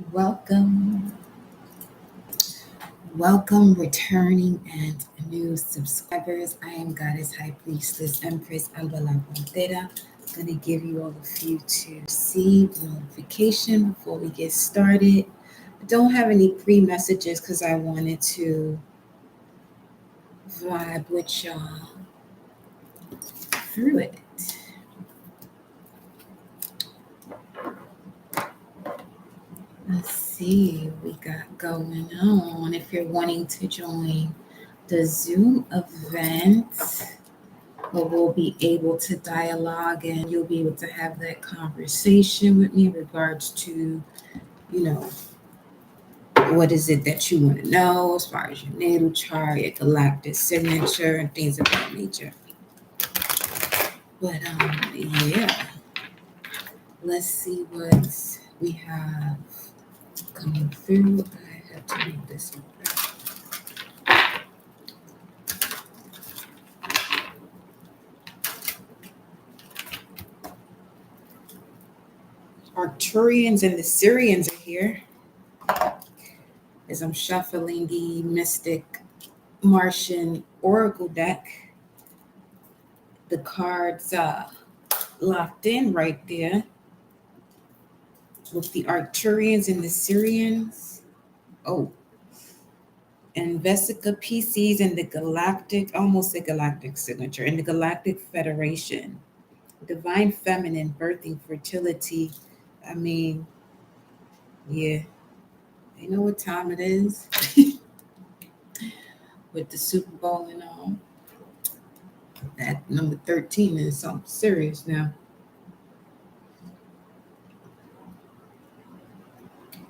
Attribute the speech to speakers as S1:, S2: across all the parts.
S1: Welcome, welcome, returning and new subscribers. I am Goddess High Priestess Empress Alba Montera. I'm going to give you all a few to receive the notification before we get started. I don't have any pre-messages because I wanted to vibe with y'all through it. Let's see what we got going on. If you're wanting to join the Zoom event, where we'll be able to dialogue and you'll be able to have that conversation with me in regards to, you know, what is it that you want to know as far as your natal chart, your galactic signature, and things of that nature. But yeah, let's see what we have coming through. I have to move this over. Arcturians and the Syrians are here as I'm shuffling the Mystic Martian Oracle deck. The cards locked in right there with the Arcturians and the Syrians. Oh, and Vesica PCs and the Galactic, almost a Galactic signature, and the Galactic Federation. Divine Feminine, birthing, fertility. I mean, yeah, they know what time it is with the Super Bowl and all. That number 13 is something serious now.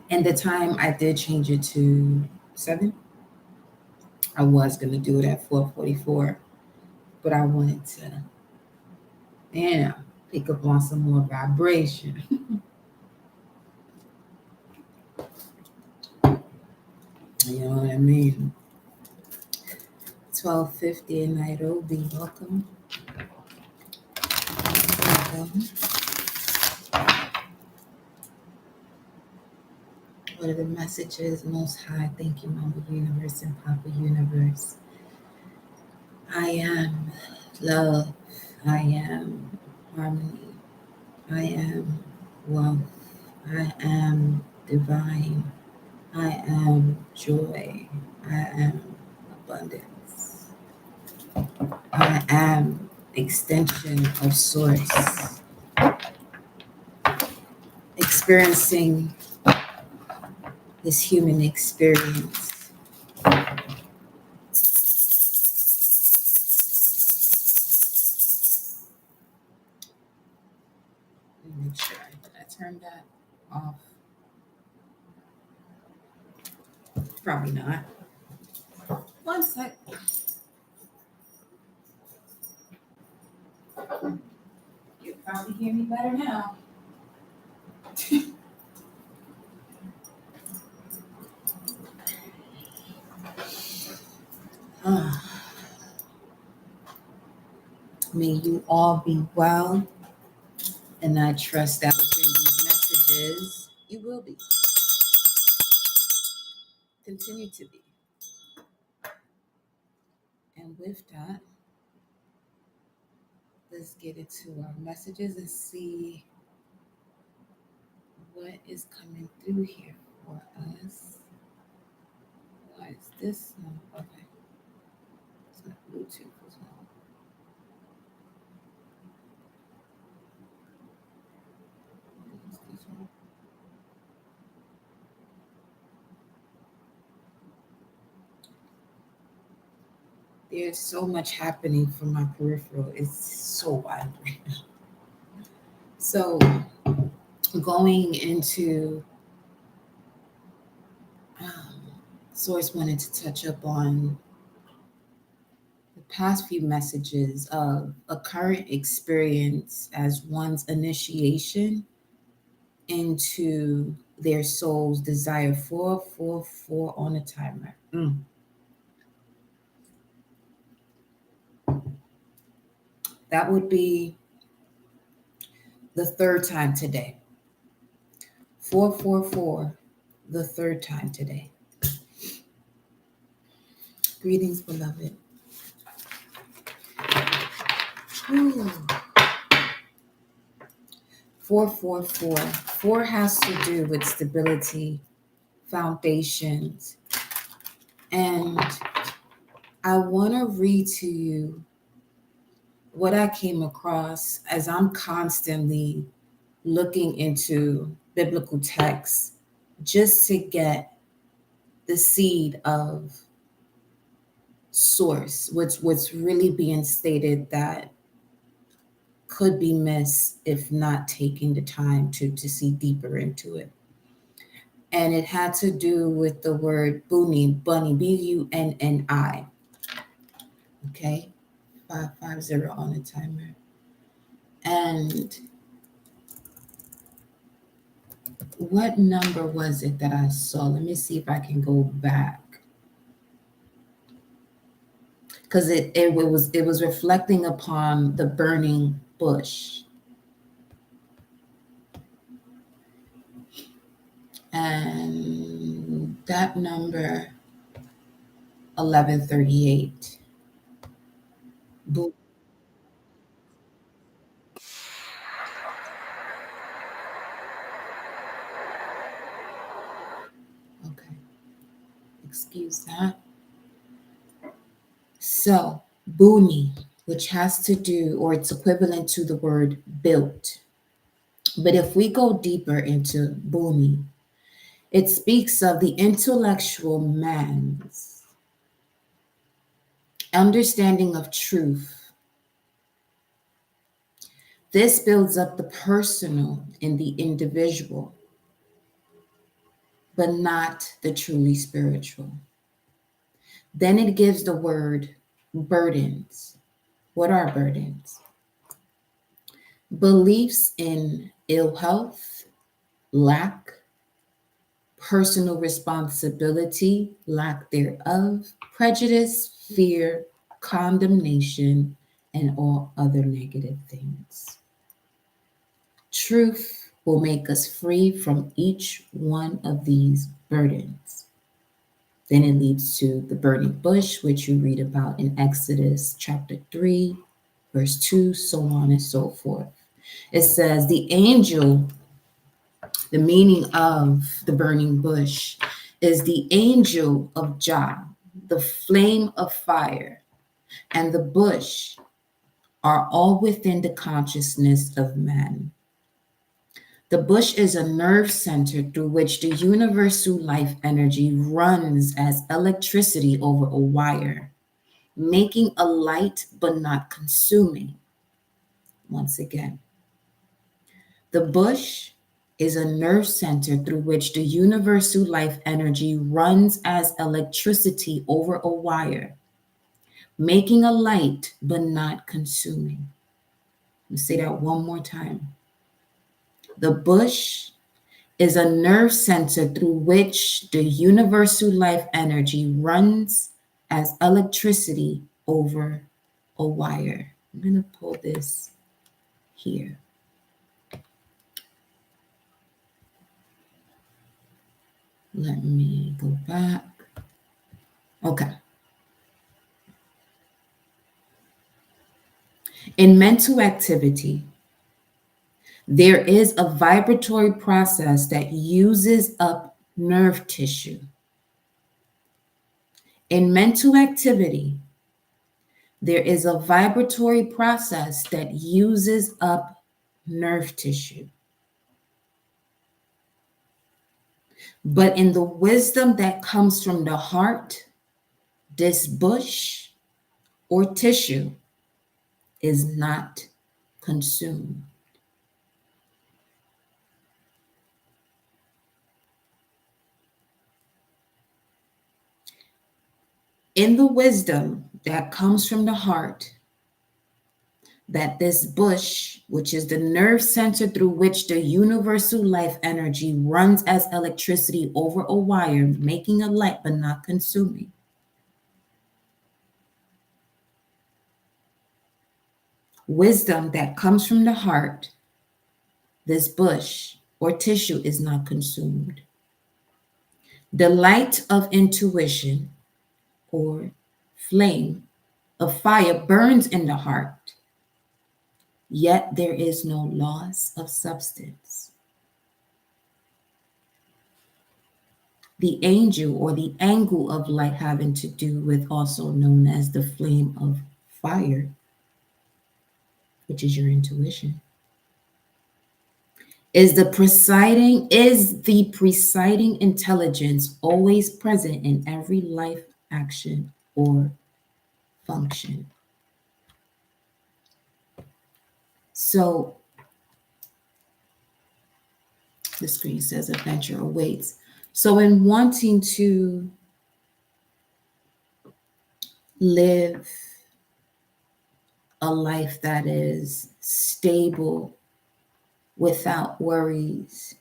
S1: And the time I did change it to 7. I was gonna do it at 4:44, but I wanted to, pick up on some more vibration. You know what I mean? 12:50 in Nairobi. Welcome. Welcome. What are the messages? Most High, thank you, Mama Universe and Papa Universe. I am love. I am harmony. I am wealth. I am divine. I am joy. I am abundance. I am extension of source. Experiencing this human experience. Let me make sure I turned that off. Probably not. One sec. You probably hear me better now. May you all be well, and I trust that within these messages, you will be. Continue to be. And with that, let's get into our messages and see what is coming through here for us. Why is this? No, okay. It's not Bluetooth as well. This one. There's so much happening from my peripheral. It's so wild right now. So going into Source wanted to touch up on the past few messages of a current experience as one's initiation into their soul's desire. 444 on the timer. That would be the third time today. 444 the third time today. Greetings, beloved. Whew. 444. Four has to do with stability, foundations. And I want to read to you what I came across as I'm constantly looking into biblical texts just to get the seed of source, what's really being stated that could be missed if not taking the time to see deeper into it. And it had to do with the word bunny, Bunni. Okay, 550 on the timer. And what number was it that I saw? Let me see if I can go back. Because it was reflecting upon the burning bush. And that number 1138. Boom. Okay, excuse that. So, buni, which has to do, or it's equivalent to the word built. But if we go deeper into buni, it speaks of the intellectual man's understanding of truth. This builds up the personal in the individual, but not the truly spiritual. Then it gives the word burdens. What are burdens? Beliefs in ill health, lack, personal responsibility, lack thereof, prejudice, fear, condemnation, and all other negative things. Truth will make us free from each one of these burdens. Then it leads to the burning bush, which you read about in Exodus chapter 3, verse 2, so on and so forth. It says, the angel, the meaning of the burning bush is the angel of Jah, the flame of fire, and the bush are all within the consciousness of man. The bush is a nerve center through which the universal life energy runs as electricity over a wire, making a light but not consuming. Once again, the bush is a nerve center through which the universal life energy runs as electricity over a wire, making a light but not consuming. Let me say that one more time. The bush is a nerve center through which the universal life energy runs as electricity over a wire. I'm going to pull this here. Let me go back. Okay. In mental activity, there is a vibratory process that uses up nerve tissue. In mental activity, there is a vibratory process that uses up nerve tissue. But in the wisdom that comes from the heart, this bush or tissue is not consumed. In the wisdom that comes from the heart, that this bush, which is the nerve center through which the universal life energy runs as electricity over a wire, making a light but not consuming. Wisdom that comes from the heart, this bush or tissue is not consumed. The light of intuition or flame of fire burns in the heart, yet there is no loss of substance. The angel or the angle of light having to do with also known as the flame of fire, which is your intuition, is the presiding intelligence always present in every life action or function. So the screen says adventure awaits. So in wanting to live a life that is stable without worries,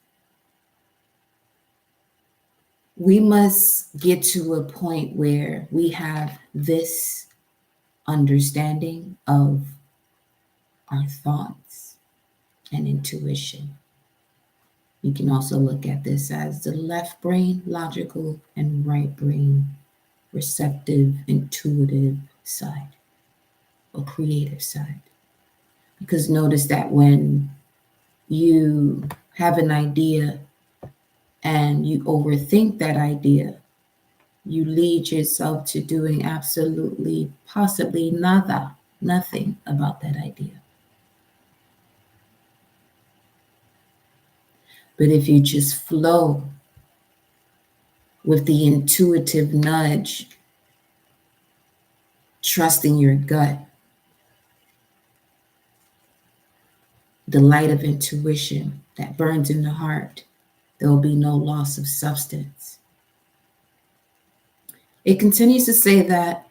S1: we must get to a point where we have this understanding of our thoughts and intuition. You can also look at this as the left brain, logical, and right brain, receptive, intuitive side or creative side. Because notice that when you have an idea and you overthink that idea, you lead yourself to doing absolutely, possibly nothing about that idea. But if you just flow with the intuitive nudge, trusting your gut, the light of intuition that burns in the heart, there will be no loss of substance. It continues to say that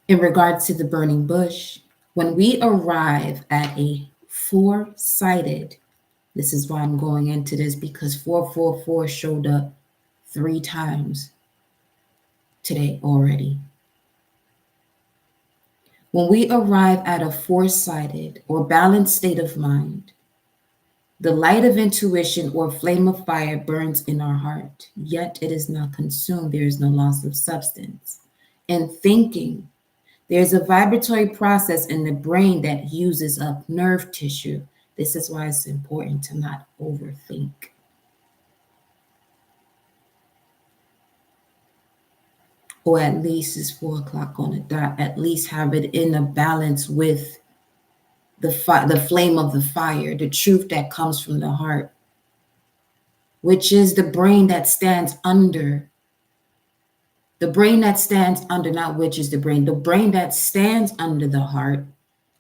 S1: in regards to the burning bush, when we arrive at a four-sided, this is why I'm going into this, because 444 showed up 3 times today already. When we arrive at a four-sided or balanced state of mind, the light of intuition or flame of fire burns in our heart, yet it is not consumed. There is no loss of substance. In thinking, there's a vibratory process in the brain that uses up nerve tissue. This is why it's important to not overthink. Or at least it's 4 o'clock on the dot. At least have it in a balance with the flame of the fire, the truth that comes from the heart, which is the brain that stands under. The brain that stands under, not which is the brain that stands under the heart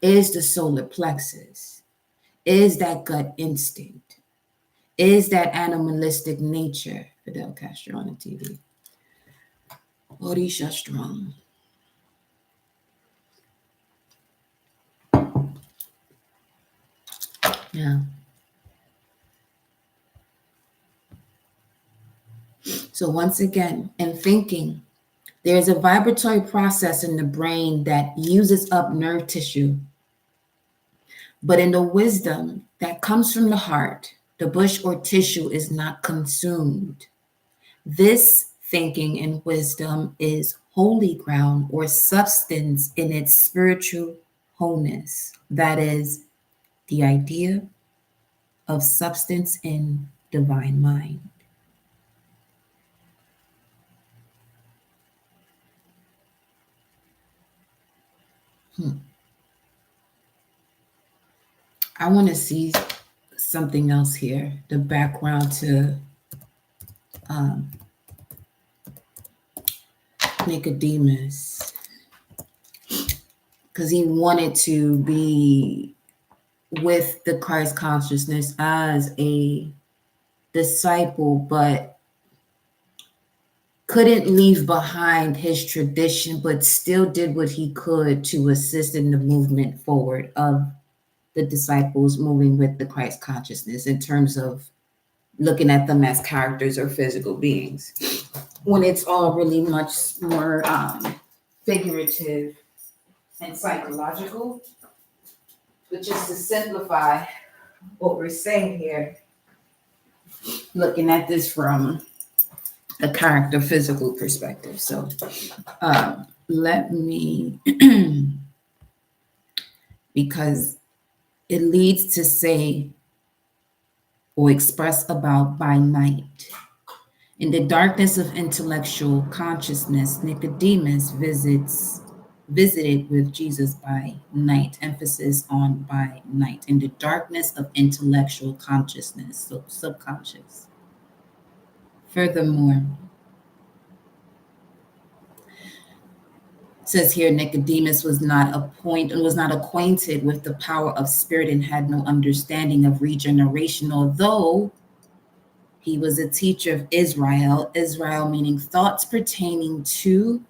S1: is the solar plexus, is that gut instinct, is that animalistic nature. Fidel Castro on the TV. Orisha strong. Yeah. So once again, in thinking, there's a vibratory process in the brain that uses up nerve tissue. But in the wisdom that comes from the heart, the bush or tissue is not consumed. This thinking and wisdom is holy ground or substance in its spiritual wholeness. That is the idea of substance in divine mind. I want to see something else here, the background to Nicodemus, because he wanted to be with the Christ consciousness as a disciple, but couldn't leave behind his tradition, but still did what he could to assist in the movement forward of the disciples moving with the Christ consciousness in terms of looking at them as characters or physical beings, when it's all really much more figurative and psychological. But just to simplify what we're saying here, looking at this from a character physical perspective. So let me, because it leads to say or express about by night. In the darkness of intellectual consciousness, Nicodemus visited with Jesus by night, emphasis on by night. In the darkness of intellectual consciousness, so subconscious. Furthermore, it says here Nicodemus was not acquainted with the power of spirit and had no understanding of regeneration, although he was a teacher of Israel meaning thoughts pertaining to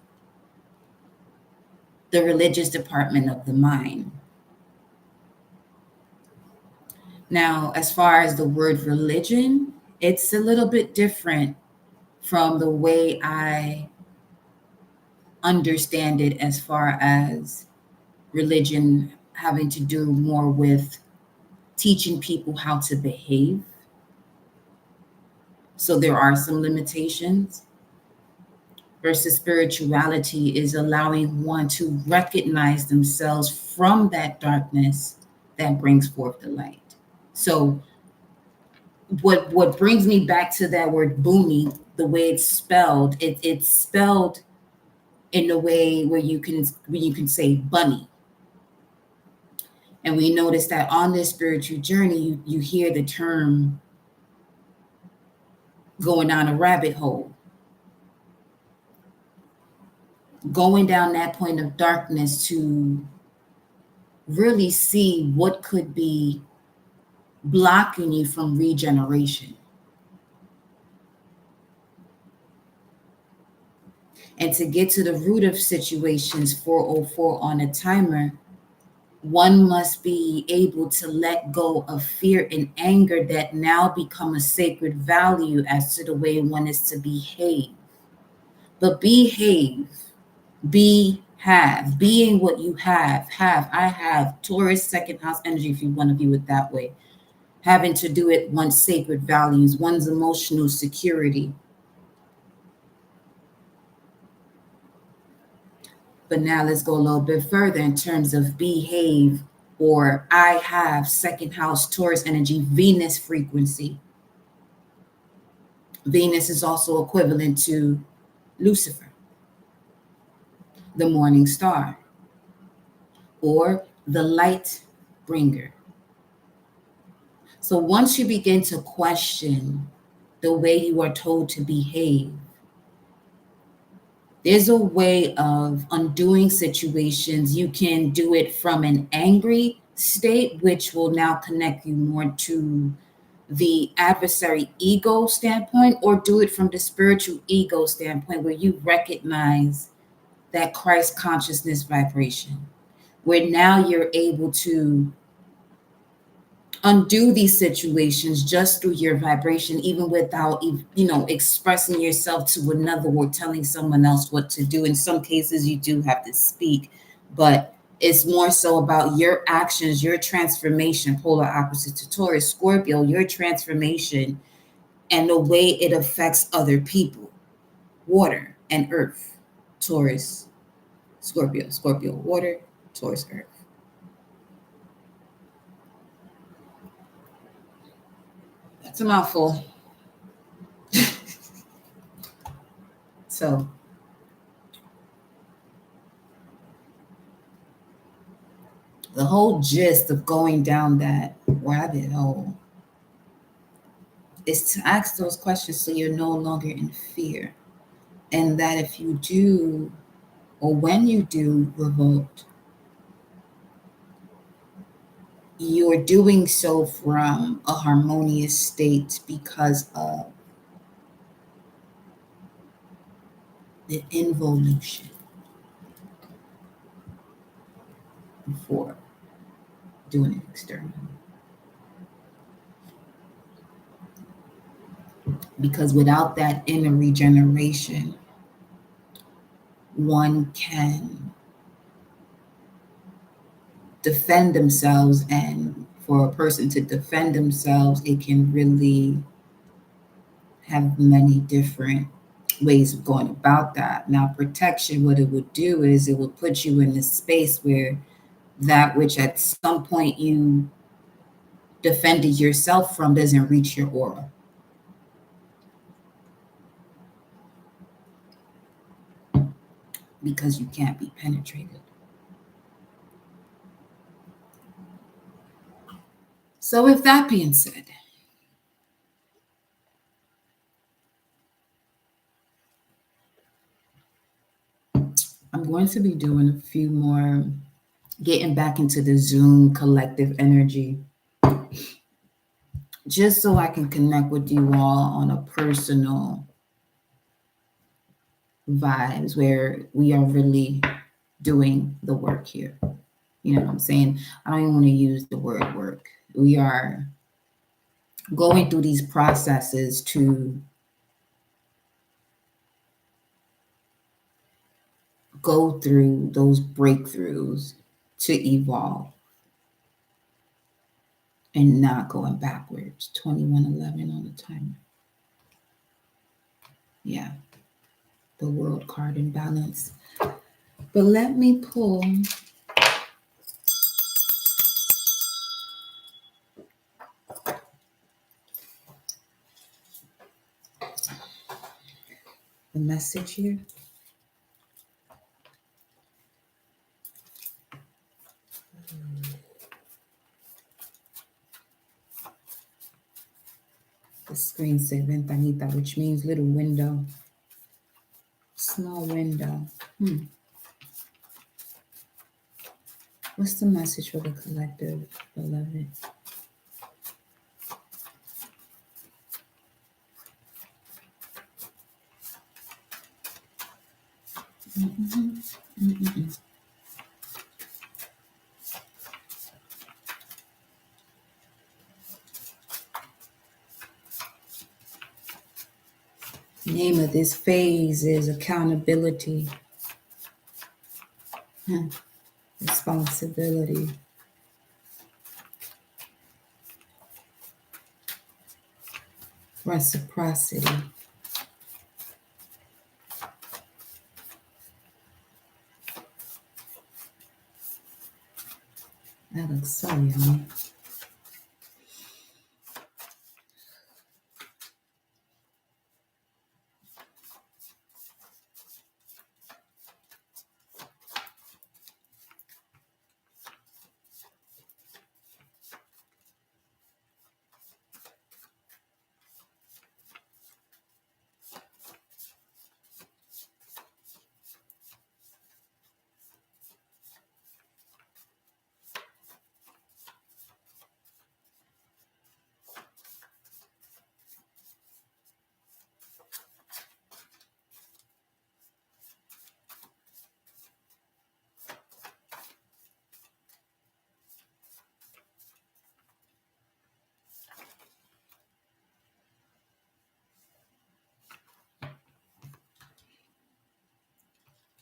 S1: the religious department of the mind. Now, as far as the word religion, it's a little bit different from the way I understand it, as far as religion having to do more with teaching people how to behave. So there are some limitations. Versus spirituality is allowing one to recognize themselves from that darkness that brings forth the light. So what brings me back to that word boony, the way it's spelled, it's spelled in a way where you can say bunny. And we notice that on this spiritual journey, you hear the term going down a rabbit hole, going down that point of darkness to really see what could be blocking you from regeneration. And to get to the root of situations, 404 on a timer, one must be able to let go of fear and anger that now become a sacred value as to the way one is to behave. But behave, being what you I have Taurus second house energy, if you want to view it that way, having to do it one's sacred values, one's emotional security. But now let's go a little bit further in terms of behave, or I have second house Taurus energy, Venus frequency. Venus is also equivalent to Lucifer, the morning star, or the light bringer. So once you begin to question the way you are told to behave, there's a way of undoing situations. You can do it from an angry state, which will now connect you more to the adversary ego standpoint, or do it from the spiritual ego standpoint, where you recognize that Christ consciousness vibration, where now you're able to undo these situations just through your vibration, even without expressing yourself to another or telling someone else what to do. In some cases you do have to speak, but it's more so about your actions, your transformation, polar opposite to Taurus, Scorpio, your transformation and the way it affects other people. Water and earth, Taurus, Scorpio, water, Taurus, earth. That's a mouthful. So the whole gist of going down that rabbit hole is to ask those questions so you're no longer in fear. And that if you do, or when you do revolt, you're doing so from a harmonious state because of the involution before doing it externally. Because without that inner regeneration, one can defend themselves, and for a person to defend themselves, it can really have many different ways of going about that. Now, protection, what it would do is it would put you in this space where that which at some point you defended yourself from doesn't reach your aura. Because you can't be penetrated. So, with that being said, I'm going to be doing a few more, getting back into the Zoom collective energy, just so I can connect with you all on a personal vibes where we are really doing the work here. You know what I'm saying? I don't even want to use the word work. We are going through these processes to go through those breakthroughs to evolve and not going backwards. 2111 on the timer. Yeah, the world card in balance. But let me pull the message here. The screen said ventanita, which means little window, small window. What's the message for the collective, beloved? Name of this phase is accountability, responsibility, reciprocity. That looks so yummy.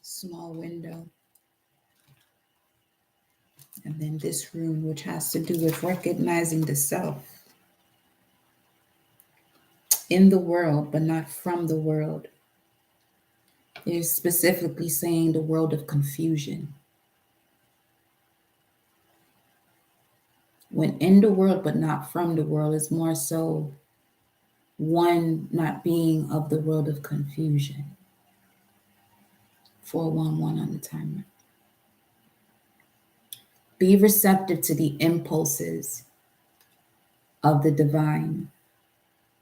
S1: Small window. And then this room, which has to do with recognizing the self in the world, but not from the world. They're specifically saying the world of confusion. When in the world, but not from the world, is more so one not being of the world of confusion. 411 on the timer. Be receptive to the impulses of the divine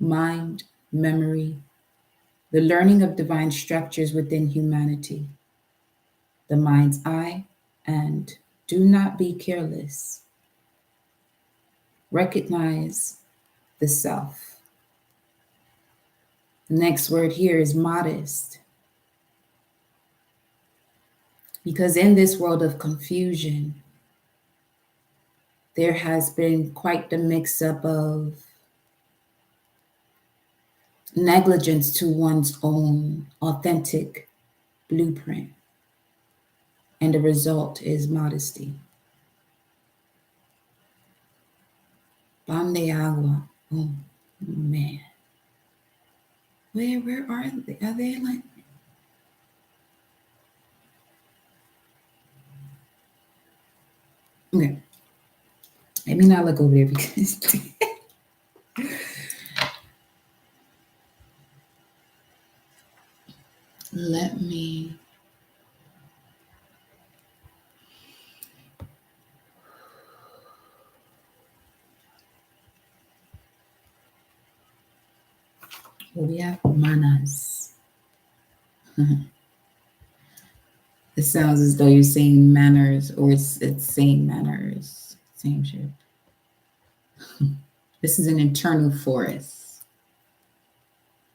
S1: mind, memory, the learning of divine structures within humanity, the mind's eye, and do not be careless. Recognize the self. The next word here is modest. Because in this world of confusion, there has been quite the mix-up of negligence to one's own authentic blueprint. And the result is modesty. Pan de agua. Oh, man. Where are they? Are they like? Okay. Let me not look over there because let me. Well, we have manas. It sounds as though you're saying manners, or it's saying manners. Same shit. This is an internal force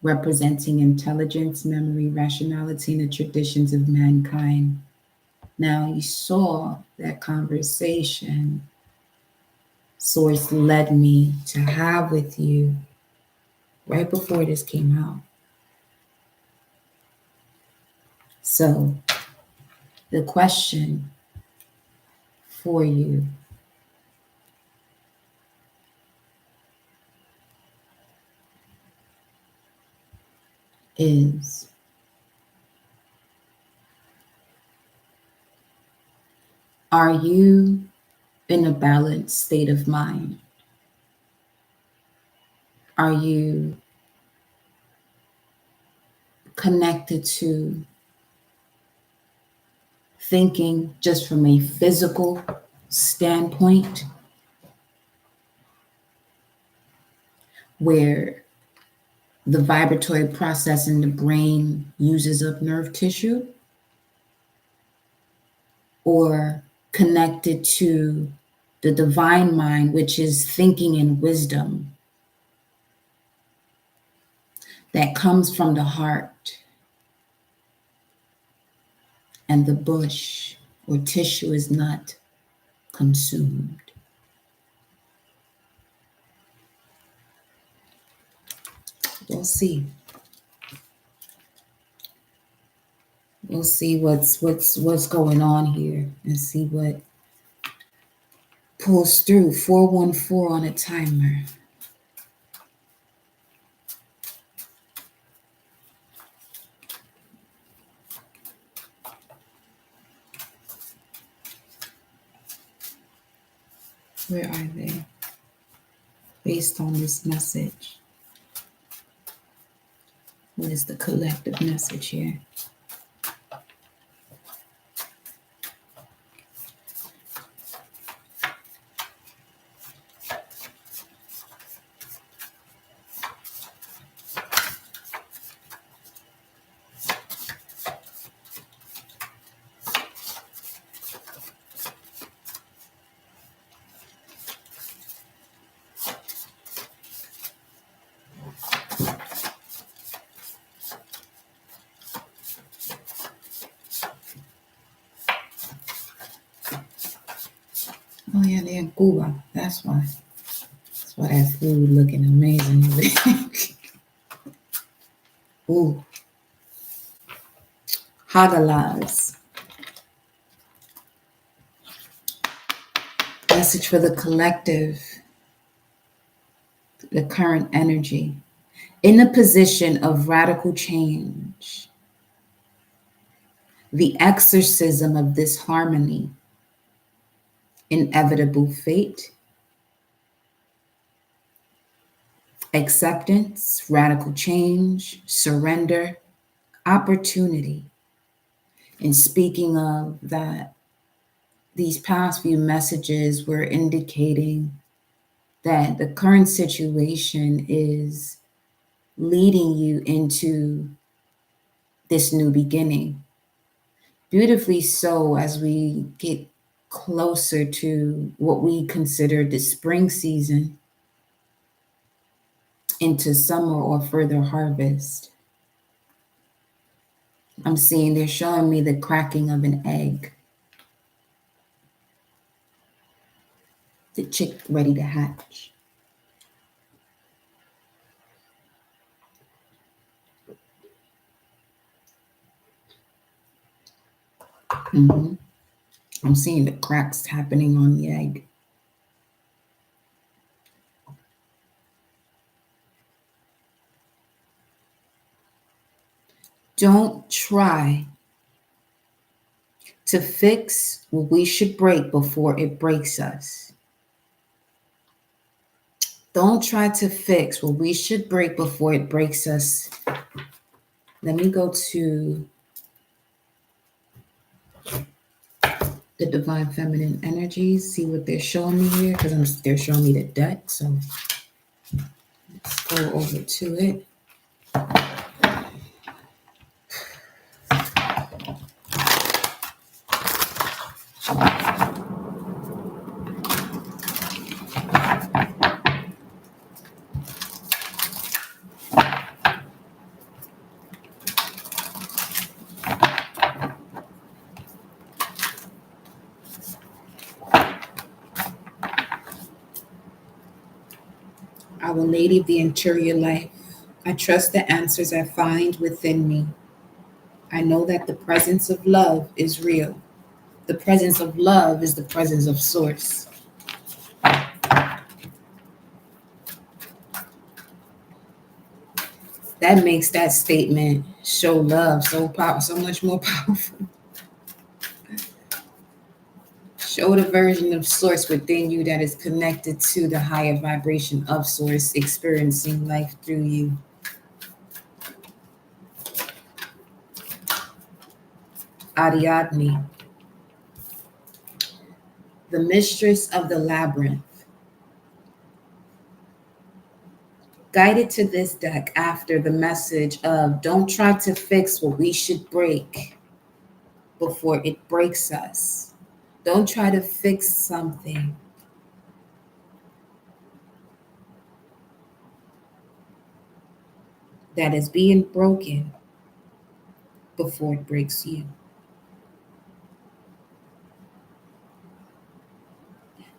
S1: representing intelligence, memory, rationality, and the traditions of mankind. Now, you saw that conversation Source led me to have with you right before this came out. So, the question for you is, are you in a balanced state of mind? Are you connected to thinking just from a physical standpoint, where the vibratory process in the brain uses up nerve tissue? Or connected to the divine mind, which is thinking and wisdom that comes from the heart, and the bush or tissue is not consumed? We'll see. We'll see what's going on here and see what pulls through. 414 on a timer. Where are they? Based on this message, what is the collective message here? Oh yeah, they're in Cuba. That's why. That's why that food looking amazing. Ooh, Hagalaz. Message for the collective, the current energy. In a position of radical change, the exorcism of disharmony, inevitable fate, acceptance, radical change, surrender, opportunity. And speaking of that, these past few messages were indicating that the current situation is leading you into this new beginning. Beautifully so, as we get closer to what we consider the spring season, into summer or further harvest. I'm seeing they're showing me the cracking of an egg. The chick ready to hatch. Mm-hmm. I'm seeing the cracks happening on the egg. Don't try to fix what we should break before it breaks us. Don't try to fix what we should break before it breaks us. Let me go to the divine feminine energies, see what they're showing me here, because they're showing me the deck. So let's go over to it. Our Lady of the Interior Life, I trust the answers I find within me. I know that the presence of love is real. The presence of love is the presence of Source. That makes that statement, show love, so much more powerful. Show the version of Source within you that is connected to the higher vibration of Source, experiencing life through you. Ariadne, the mistress of the labyrinth. Guided to this deck after the message of don't try to fix what we should break before it breaks us. Don't try to fix something that is being broken before it breaks you.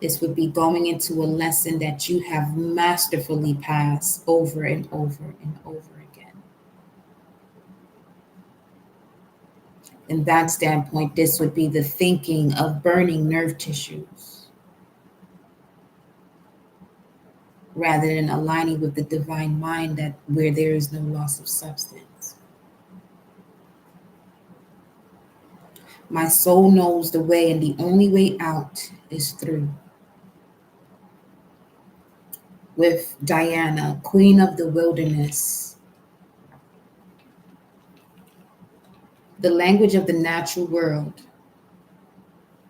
S1: This would be going into a lesson that you have masterfully passed over and over and over again. In that standpoint, this would be the thinking of burning nerve tissues rather than aligning with the divine mind that where there is no loss of substance. My soul knows the way, and the only way out is through. With Diana, Queen of the Wilderness, the language of the natural world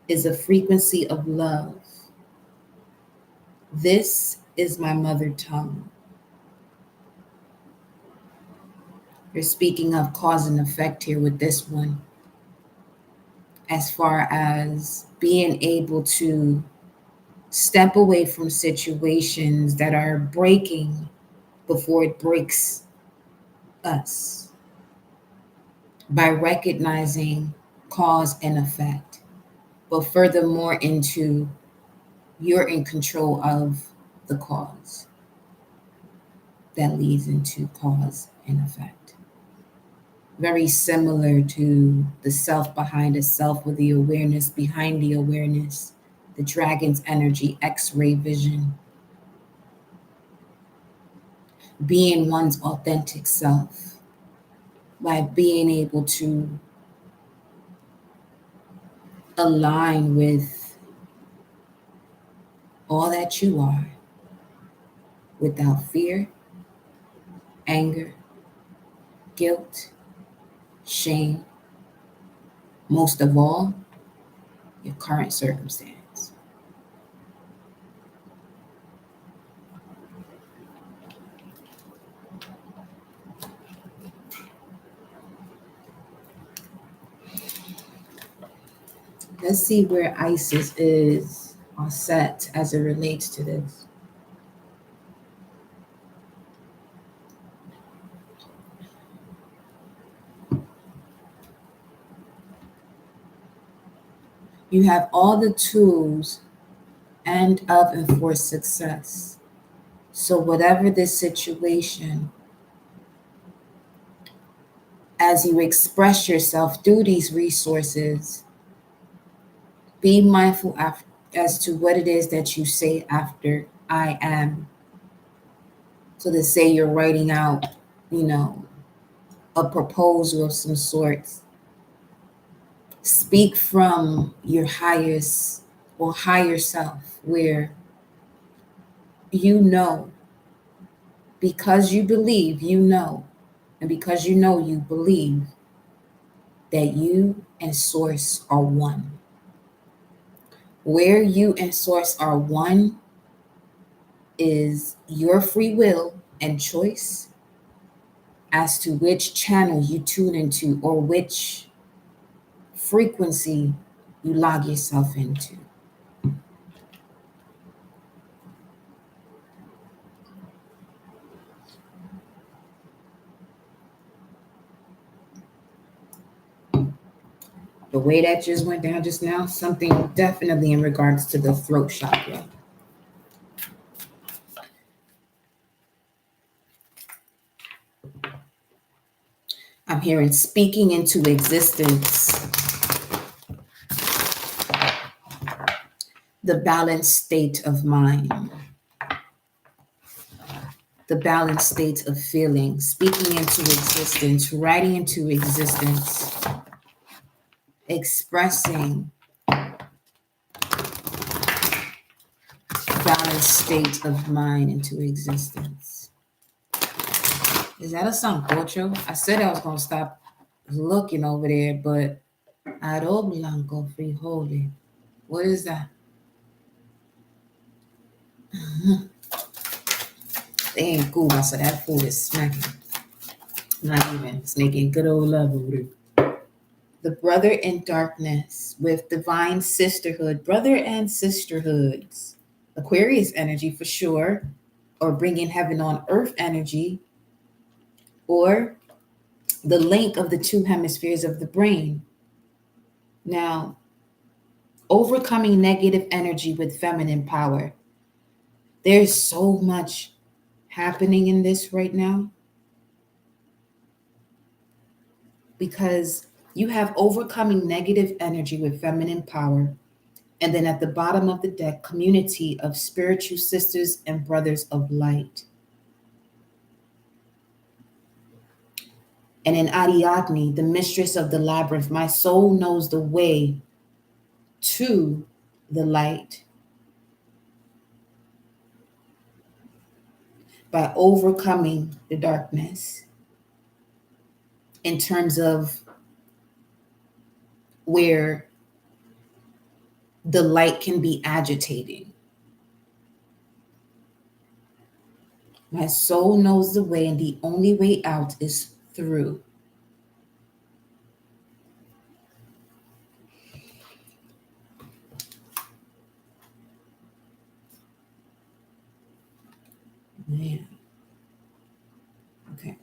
S1: is a frequency of love. This is my mother tongue. You're speaking of cause and effect here with this one, as far as being able to step away from situations that are breaking before it breaks us by recognizing cause and effect, but furthermore into you're in control of the cause that leads into cause and effect. Very similar to the self behind a self with the awareness behind the awareness, the dragon's energy, X-ray vision, being one's authentic self by being able to align with all that you are without fear, anger, guilt, shame, most of all, your current circumstance. Let's see where Isis is all set as it relates to this. You have all the tools and of and for success. So whatever this situation, as you express yourself through these resources, be mindful as to what it is that you say after I am. So to say you're writing out, a proposal of some sorts. Speak from your highest or higher self, where you know, because you believe, you know, and because you know, you believe that you and Source are one. Where you and Source are one is your free will and choice as to which channel you tune into or which frequency you log yourself into. The way that just went down just now, something definitely in regards to the throat chakra. I'm hearing speaking into existence the balanced state of mind, the balanced state of feeling, speaking into existence, writing into existence, expressing balanced state of mind into existence. Is that a sancocho? I said I was going to stop looking over there, but arroz blanco frijoles. What is that? They ain't cool. I said that food is smacking. Not even. It's making good old love over there. The brother in darkness with divine sisterhood, brother and sisterhoods. Aquarius energy for sure, or bringing heaven on earth energy, or the link of the two hemispheres of the brain. Now, overcoming negative energy with feminine power. There's so much happening in this right now because you have overcoming negative energy with feminine power. And then at the bottom of the deck, community of spiritual sisters and brothers of light. And in Ariadne, the mistress of the labyrinth, my soul knows the way to the light by overcoming the darkness in terms of where the light can be agitating. My soul knows the way, and the only way out is through. Man. Okay.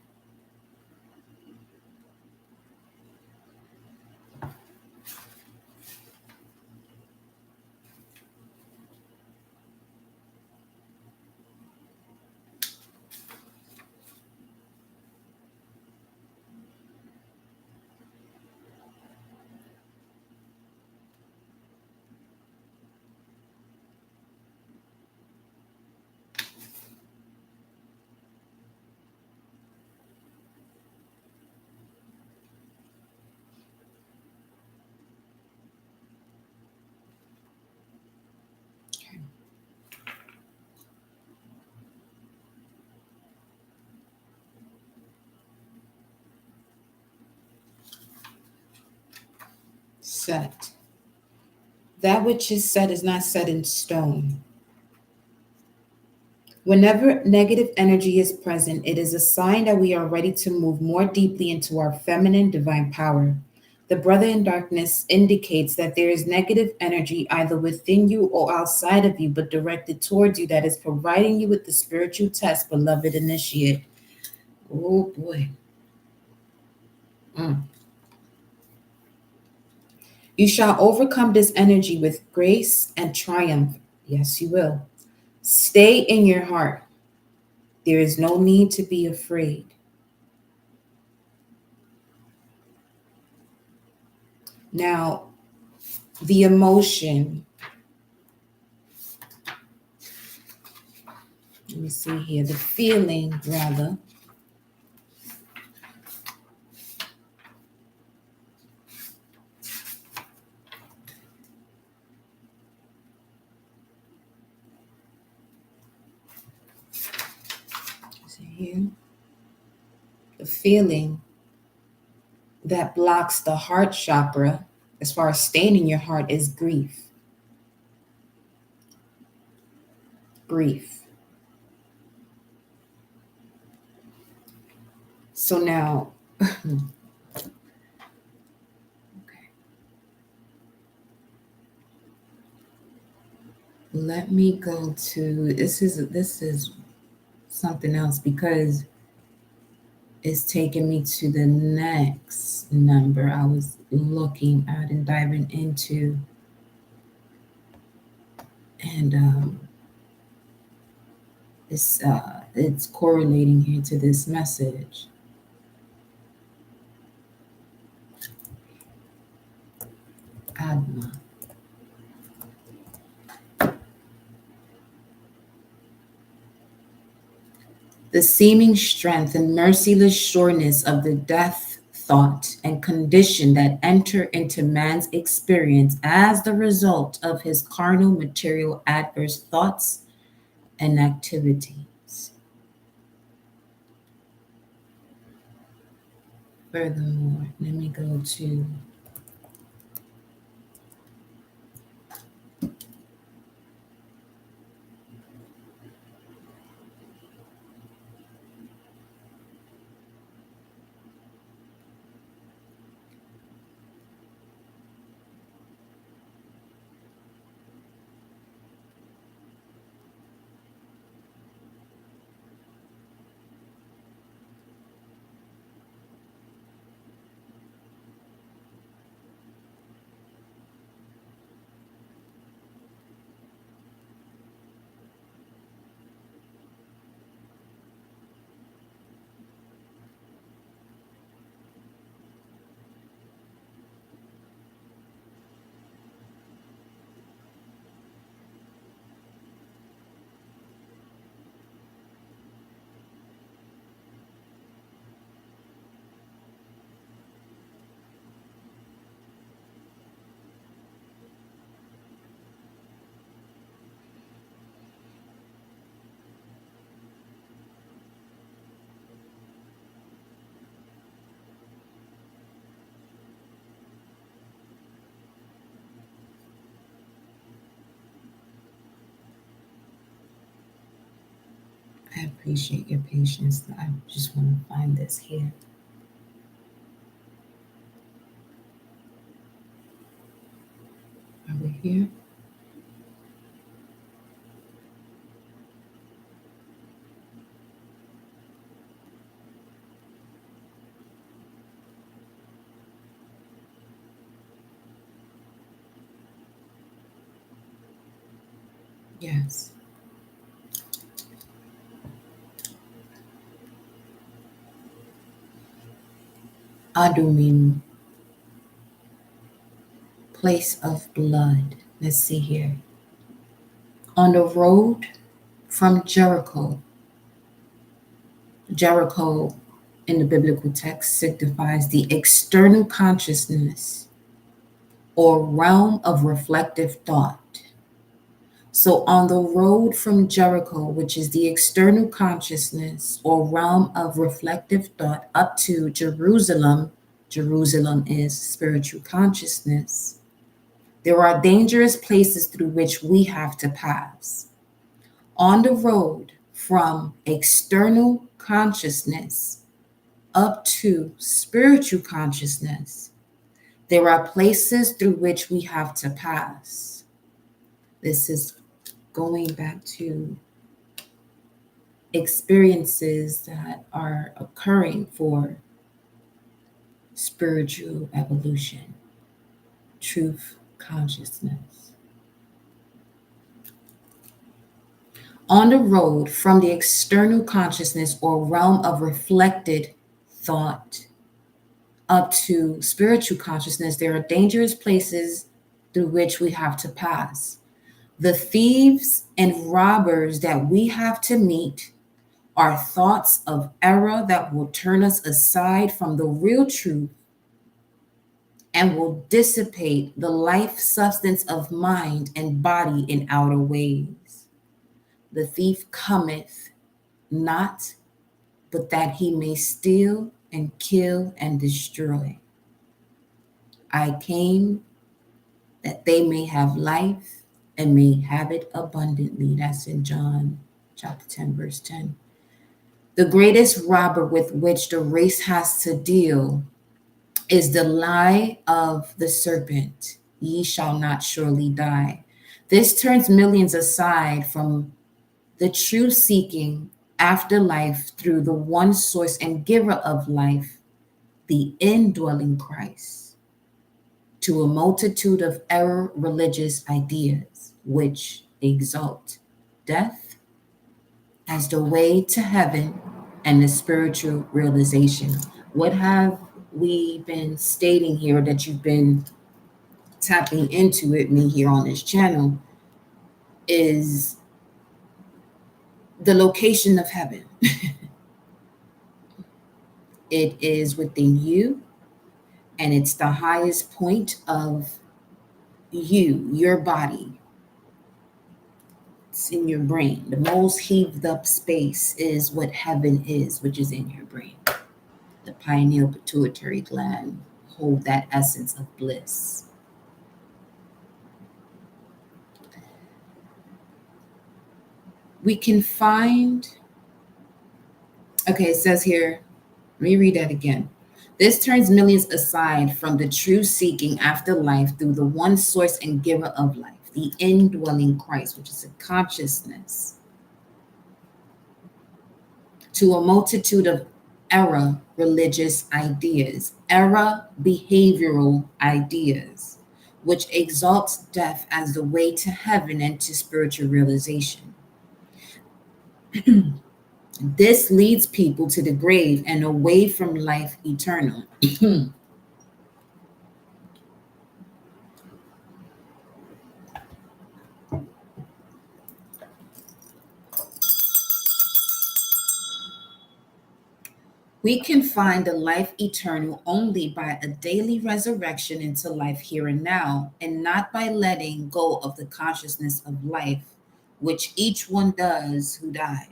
S1: Set. That which is set is not set in stone. Whenever negative energy is present, it is a sign that we are ready to move more deeply into our feminine divine power. The brother in darkness indicates that there is negative energy either within you or outside of you, but directed towards you, that is providing you with the spiritual test, beloved initiate. Oh boy. You shall overcome this energy with grace and triumph. Yes, you will. Stay in your heart. There is no need to be afraid. Now, the emotion. Let me see here. The feeling, rather. here. The feeling that blocks the heart chakra, as far as staying in your heart, is grief. Grief. So now, okay. Let me go to this is something else, because it's taking me to the next number I was looking at and diving into. And it's correlating here to this message. Adma. The seeming strength and merciless sureness of the death thought and condition that enter into man's experience as the result of his carnal material adverse thoughts and activities. Furthermore, let me go to I appreciate your patience. I just want to find this here. Are we here? Yes. Adumim, place of blood. Let's see here. On the road from Jericho, Jericho in the biblical text signifies the external consciousness or realm of reflective thought. So, on the road from Jericho, which is the external consciousness or realm of reflective thought, up to Jerusalem, Jerusalem is spiritual consciousness, there are dangerous places through which we have to pass. On the road from external consciousness up to spiritual consciousness, there are places through which we have to pass. This is going back to experiences that are occurring for spiritual evolution, truth consciousness. On the road from the external consciousness or realm of reflected thought up to spiritual consciousness, there are dangerous places through which we have to pass. The thieves and robbers that we have to meet are thoughts of error that will turn us aside from the real truth and will dissipate the life substance of mind and body in outer ways. The thief cometh not but that he may steal and kill and destroy. I came that they may have life and may have it abundantly. That's in John chapter 10, verse 10. The greatest robber with which the race has to deal is the lie of the serpent. Ye shall not surely die. This turns millions aside from the true seeking after life through the one source and giver of life, the indwelling Christ, to a multitude of error religious ideas which exalt death as the way to heaven and the spiritual realization. What have we been stating here that you've been tapping into with me here on this channel is the location of heaven. It is within you, and it's the highest point of you, your body. It's in your brain. The most heaved up space is what heaven is, which is in your brain. The pineal pituitary gland hold that essence of bliss. We can find, okay, it says here, let me read that again. This turns millions aside from the true seeking after life through the one source and giver of life, the indwelling Christ, which is a consciousness, to a multitude of error religious ideas, error behavioral ideas, which exalts death as the way to heaven and to spiritual realization. This leads people to the grave and away from life eternal. We can find the life eternal only by a daily resurrection into life here and now, and not by letting go of the consciousness of life, which each one does who dies.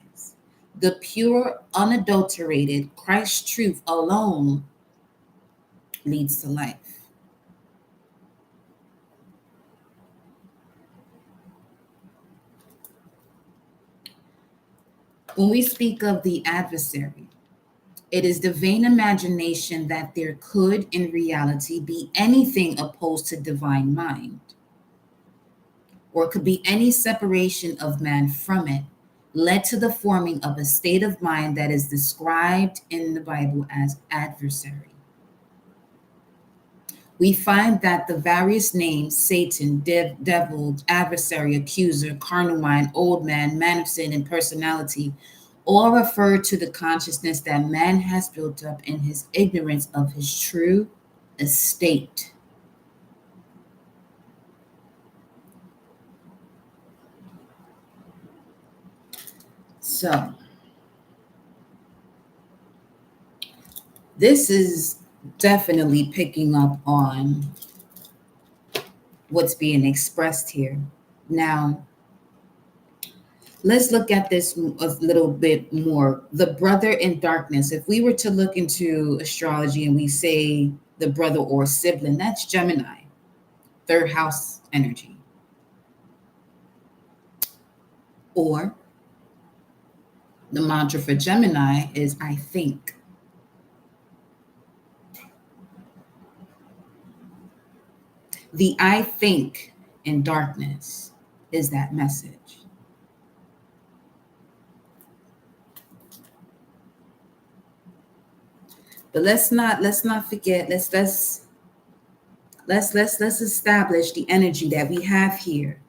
S1: The pure, unadulterated Christ truth alone leads to life. When we speak of the adversary, it is the vain imagination that there could, in reality, be anything opposed to divine mind, or could be any separation of man from it, led to the forming of a state of mind that is described in the Bible as adversary. We find that the various names, Satan, devil, adversary, accuser, carnal mind, old man of sin, and personality, all refer to the consciousness that man has built up in his ignorance of his true estate. So, this is definitely picking up on what's being expressed here. Now, let's look at this a little bit more. The brother in darkness. If we were to look into astrology and we say the brother or sibling, that's Gemini, third house energy. Or the mantra for Gemini is I think. The I think in darkness is that message. But let's not forget, let's establish the energy that we have here.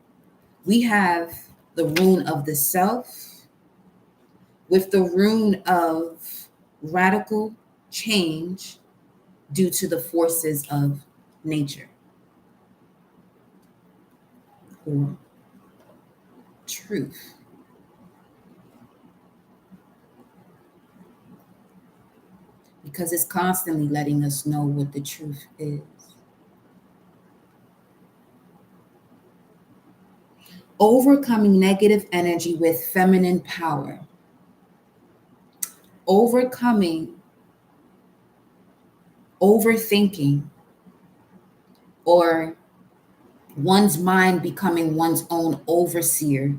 S1: We have the rune of the self with the rune of radical change due to the forces of nature or truth. Because it's constantly letting us know what the truth is. Overcoming negative energy with feminine power. overcoming overthinking or one's mind becoming one's own overseer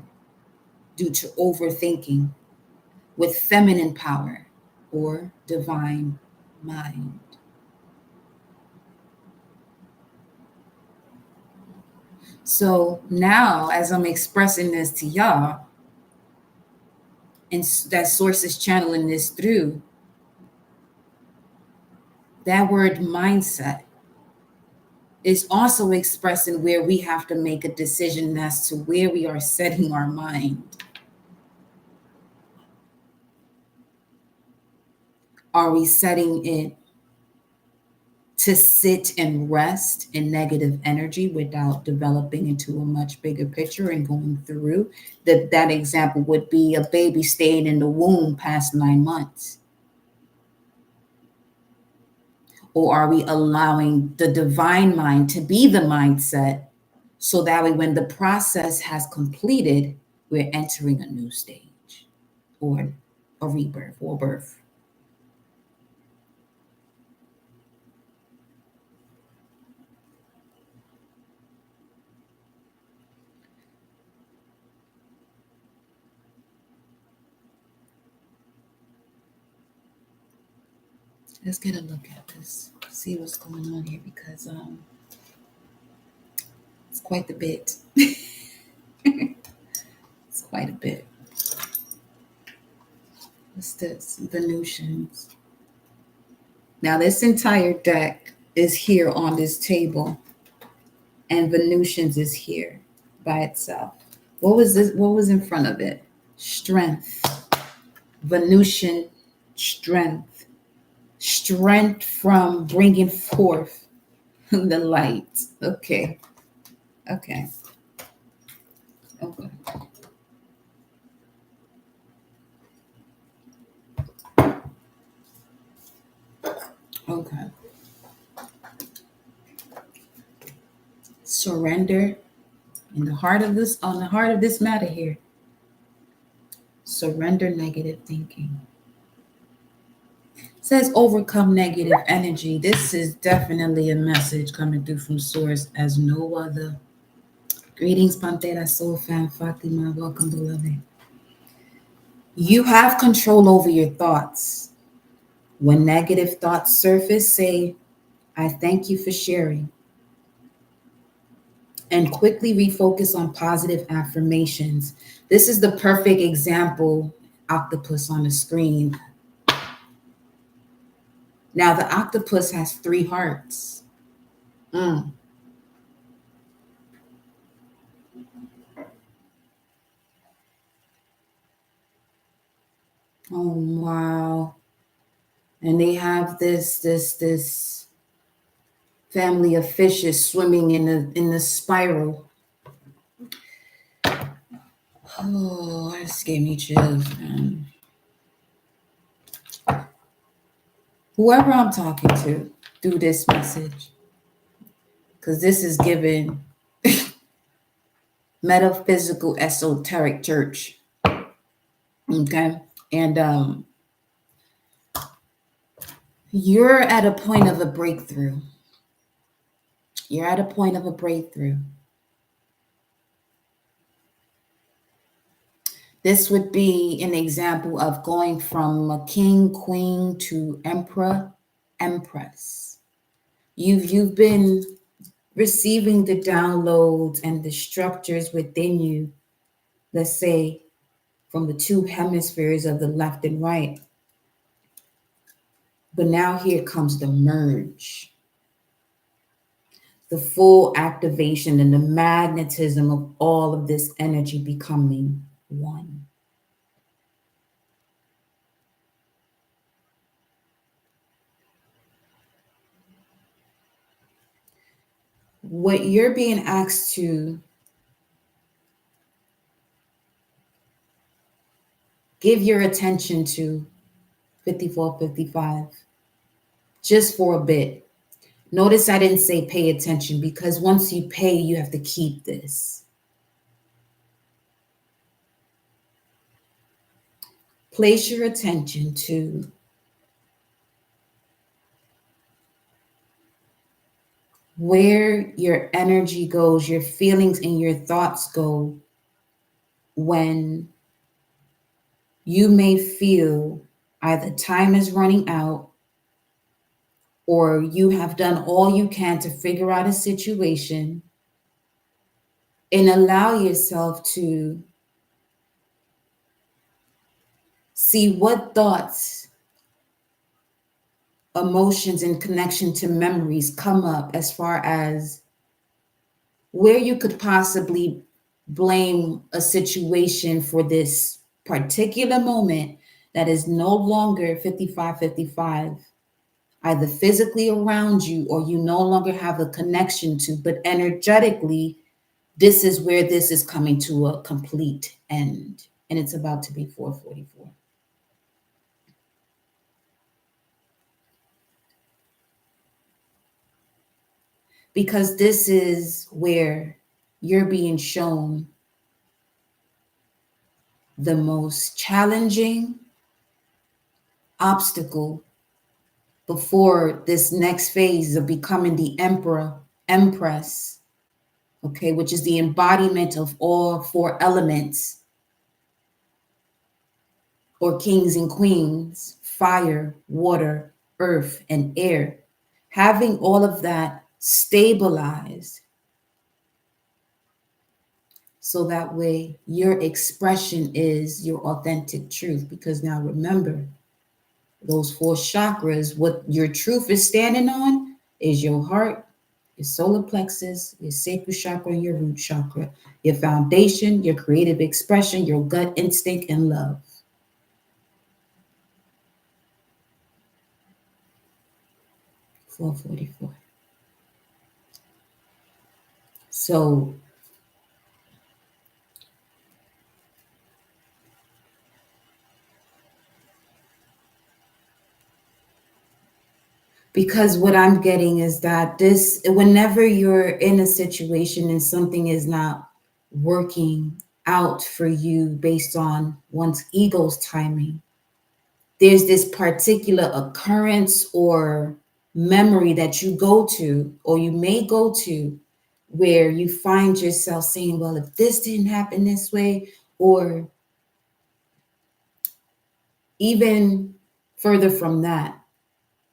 S1: due to overthinking with feminine power or divine mind. So now, as I'm expressing this to y'all, and that source is channeling this through, that word mindset is also expressing where we have to make a decision as to where we are setting our mind. Are we setting it to sit and rest in negative energy without developing into a much bigger picture and going through? That example would be a baby staying in the womb past 9 months. Or are we allowing the divine mind to be the mindset so that way when the process has completed, we're entering a new stage or a rebirth or birth? Let's get a look at this, see what's going on here, because it's quite a bit. It's quite a bit. What's this? Venusians. Now, this entire deck is here on this table, and Venusians is here by itself. What was this? What was in front of it? Strength. Venusian strength. Strength from bringing forth the light. Okay. Okay. Okay. Okay. Surrender in the heart of this, on the heart of this matter here. Surrender negative thinking. It says overcome negative energy. This is definitely a message coming through from source as no other. Greetings, Pantera Soul Fan Fatima. Welcome, beloved. You have control over your thoughts. When negative thoughts surface, say, I thank you for sharing. And quickly refocus on positive affirmations. This is the perfect example, octopus on the screen. Now, the octopus has 3 hearts. Mm. Oh, wow. And they have this family of fishes swimming in the spiral. Oh, this gave me chills, man. Whoever I'm talking to through this message, because this is given metaphysical esoteric church. Okay. And you're at a point of a breakthrough. You're at a point of a breakthrough. This would be an example of going from a king, queen to emperor, empress. You've been receiving the downloads and the structures within you, let's say from the 2 hemispheres of the left and right. But now here comes the merge, the full activation and the magnetism of all of this energy becoming one. What you're being asked to give your attention to 5455 just for a bit. Notice I didn't say pay attention, because once you pay, you have to keep this. place your attention to where your energy goes, your feelings and your thoughts go when you may feel either time is running out or you have done all you can to figure out a situation, and allow yourself to see what thoughts, emotions, and connection to memories come up as far as where you could possibly blame a situation for this particular moment that is no longer 55-55, either physically around you or you no longer have a connection to, but energetically, this is where this is coming to a complete end. And it's about to be 4:44. Because this is where you're being shown the most challenging obstacle before this next phase of becoming the emperor, empress, okay, which is the embodiment of all four elements or kings and queens: fire, water, earth, and air. Having all of that stabilized so that way your expression is your authentic truth. Because now remember, those four chakras, what your truth is standing on is your heart, your solar plexus, your sacral chakra, and your root chakra, your foundation, your creative expression, your gut instinct, and love. $4.44. So because what I'm getting is that this, whenever you're in a situation and something is not working out for you based on one's ego's timing, there's this particular occurrence or memory that you go to, or you may go to, where you find yourself saying, well, if this didn't happen this way, or even further from that,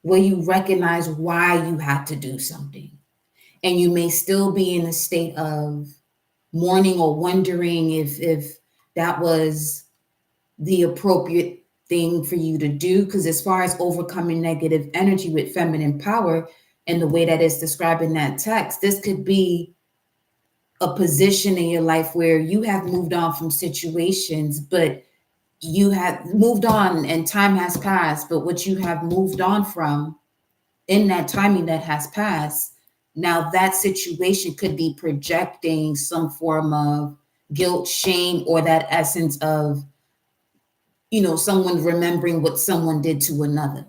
S1: where you recognize why you had to do something. And you may still be in a state of mourning or wondering if that was the appropriate thing for you to do. Because as far as overcoming negative energy with feminine power and the way that it's described in that text, this could be a position in your life where you have moved on from situations, but you have moved on and time has passed. But what you have moved on from in that timing that has passed, now that situation could be projecting some form of guilt, shame, or that essence of, someone remembering what someone did to another.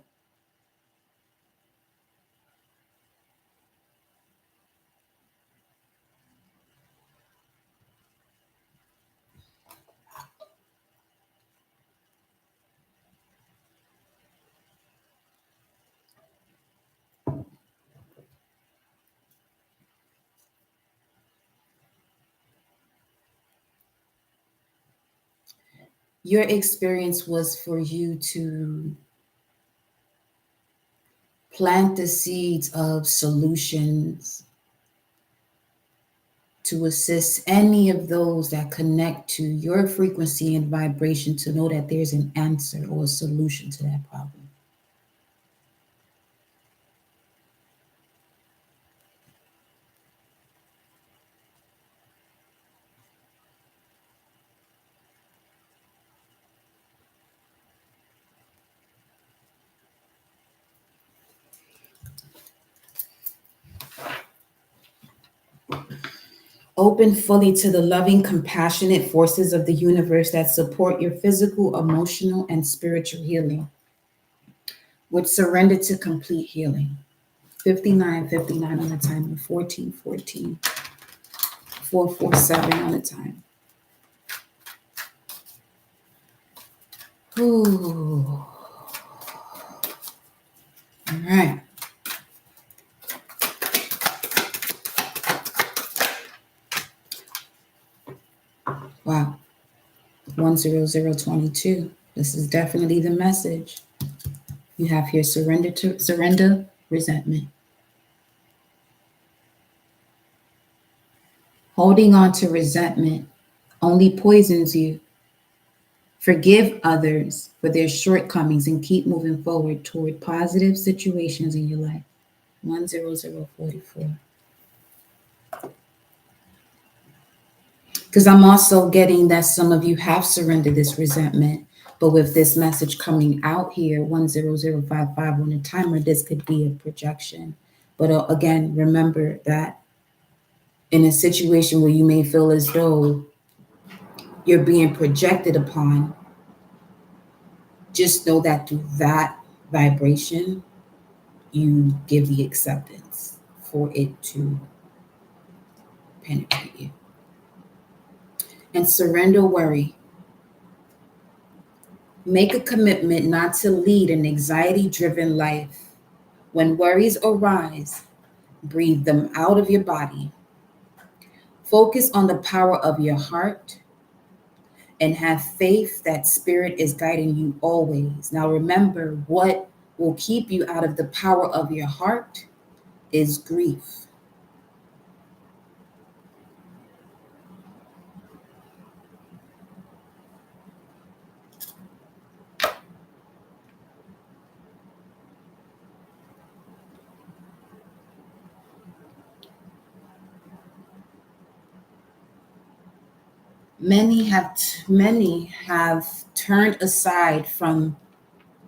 S1: Your experience was for you to plant the seeds of solutions to assist any of those that connect to your frequency and vibration to know that there's an answer or a solution to that problem. Open fully to the loving, compassionate forces of the universe that support your physical, emotional, and spiritual healing. Which surrender to complete healing. 59:59 on the timer, 14:14, 4:47 on the time. Ooh. All right. Wow. 10022. This is definitely the message. You have here surrender resentment. Holding on to resentment only poisons you. Forgive others for their shortcomings and keep moving forward toward positive situations in your life. 10044. Because I'm also getting that some of you have surrendered this resentment. But with this message coming out here, 10055 on the timer, this could be a projection. But again, remember that in a situation where you may feel as though you're being projected upon, just know that through that vibration, you give the acceptance for it to penetrate you. And surrender worry. Make a commitment not to lead an anxiety-driven life. When worries arise, breathe them out of your body. Focus on the power of your heart and have faith that spirit is guiding you always. Now remember, what will keep you out of the power of your heart is grief. Many have turned aside from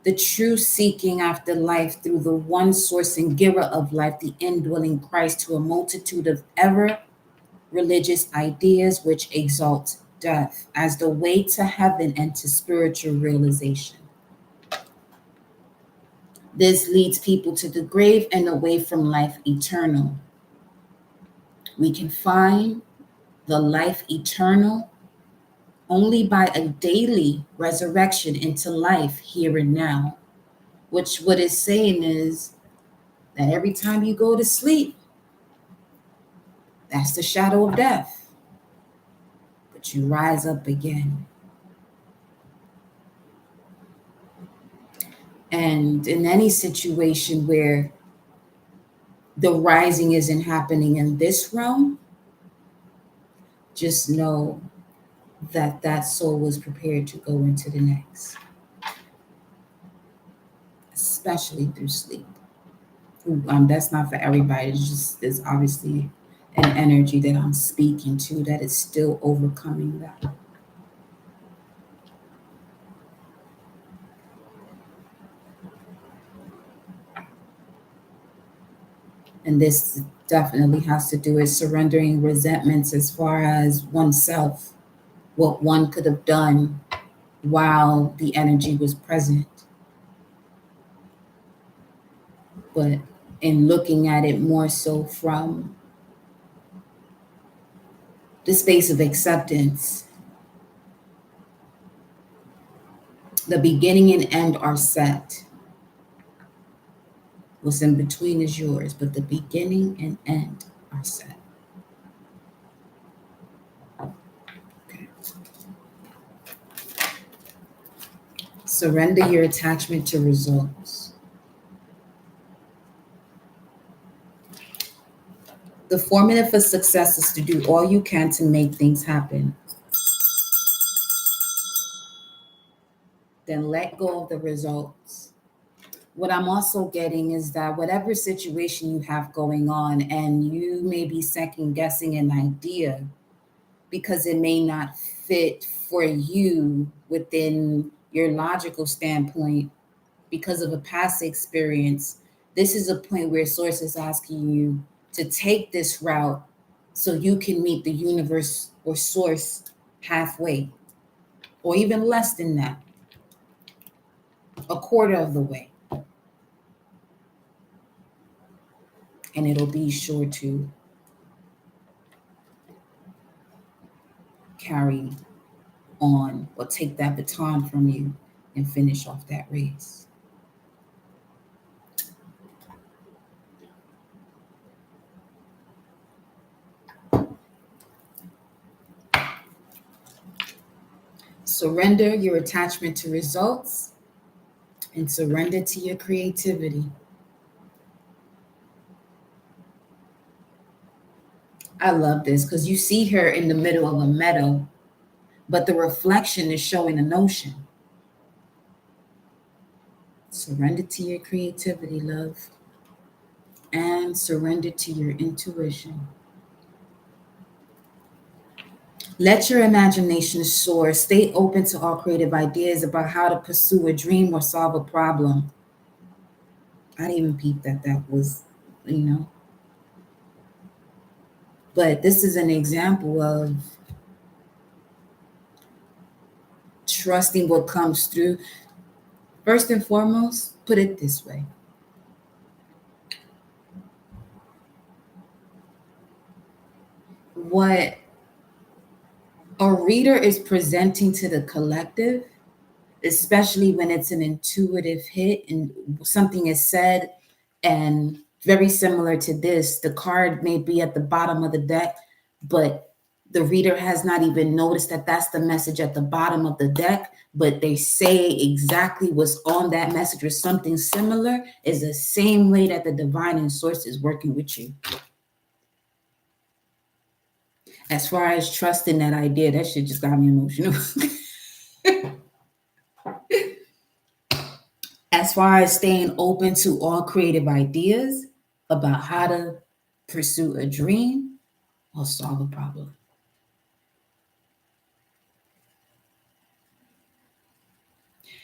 S1: the true seeking after life through the one source and giver of life, the indwelling Christ, to a multitude of ever religious ideas which exalt death as the way to heaven and to spiritual realization. This leads people to the grave and away from life eternal. We can find the life eternal only by a daily resurrection into life here and now, which what it's saying is that every time you go to sleep, that's the shadow of death. But you rise up again. And in any situation where the rising isn't happening in this realm, just know that that soul was prepared to go into the next, especially through sleep. That's not for everybody. It's just there's obviously an energy that I'm speaking to that is still overcoming that. And this definitely has to do with surrendering resentments as far as oneself, what one could have done while the energy was present. But in looking at it more so from the space of acceptance, the beginning and end are set. What's in between is yours, but the beginning and end are set. Okay. Surrender your attachment to results. The formula for success is to do all you can to make things happen. Then let go of the results. What I'm also getting is that whatever situation you have going on, and you may be second guessing an idea because it may not fit for you within your logical standpoint because of a past experience, this is a point where source is asking you to take this route so you can meet the universe or source halfway, or even less than that, a quarter of the way. And it'll be sure to carry on or take that baton from you and finish off that race. Surrender your attachment to results and surrender to your creativity. I love this because you see her in the middle of a meadow, but the reflection is showing an ocean. Surrender to your creativity, love, and surrender to your intuition. Let your imagination soar. Stay open to all creative ideas about how to pursue a dream or solve a problem. I didn't even peep that was, you know. But this is an example of trusting what comes through. First and foremost, put it this way. What a reader is presenting to the collective, especially when it's an intuitive hit and something is said, and very similar to this, the card may be at the bottom of the deck, but the reader has not even noticed that that's the message at the bottom of the deck, but they say exactly what's on that message or something similar, is the same way that the divine and source is working with you. As far as trusting that idea, that shit just got me emotional. As far as staying open to all creative ideas about how to pursue a dream or solve a problem.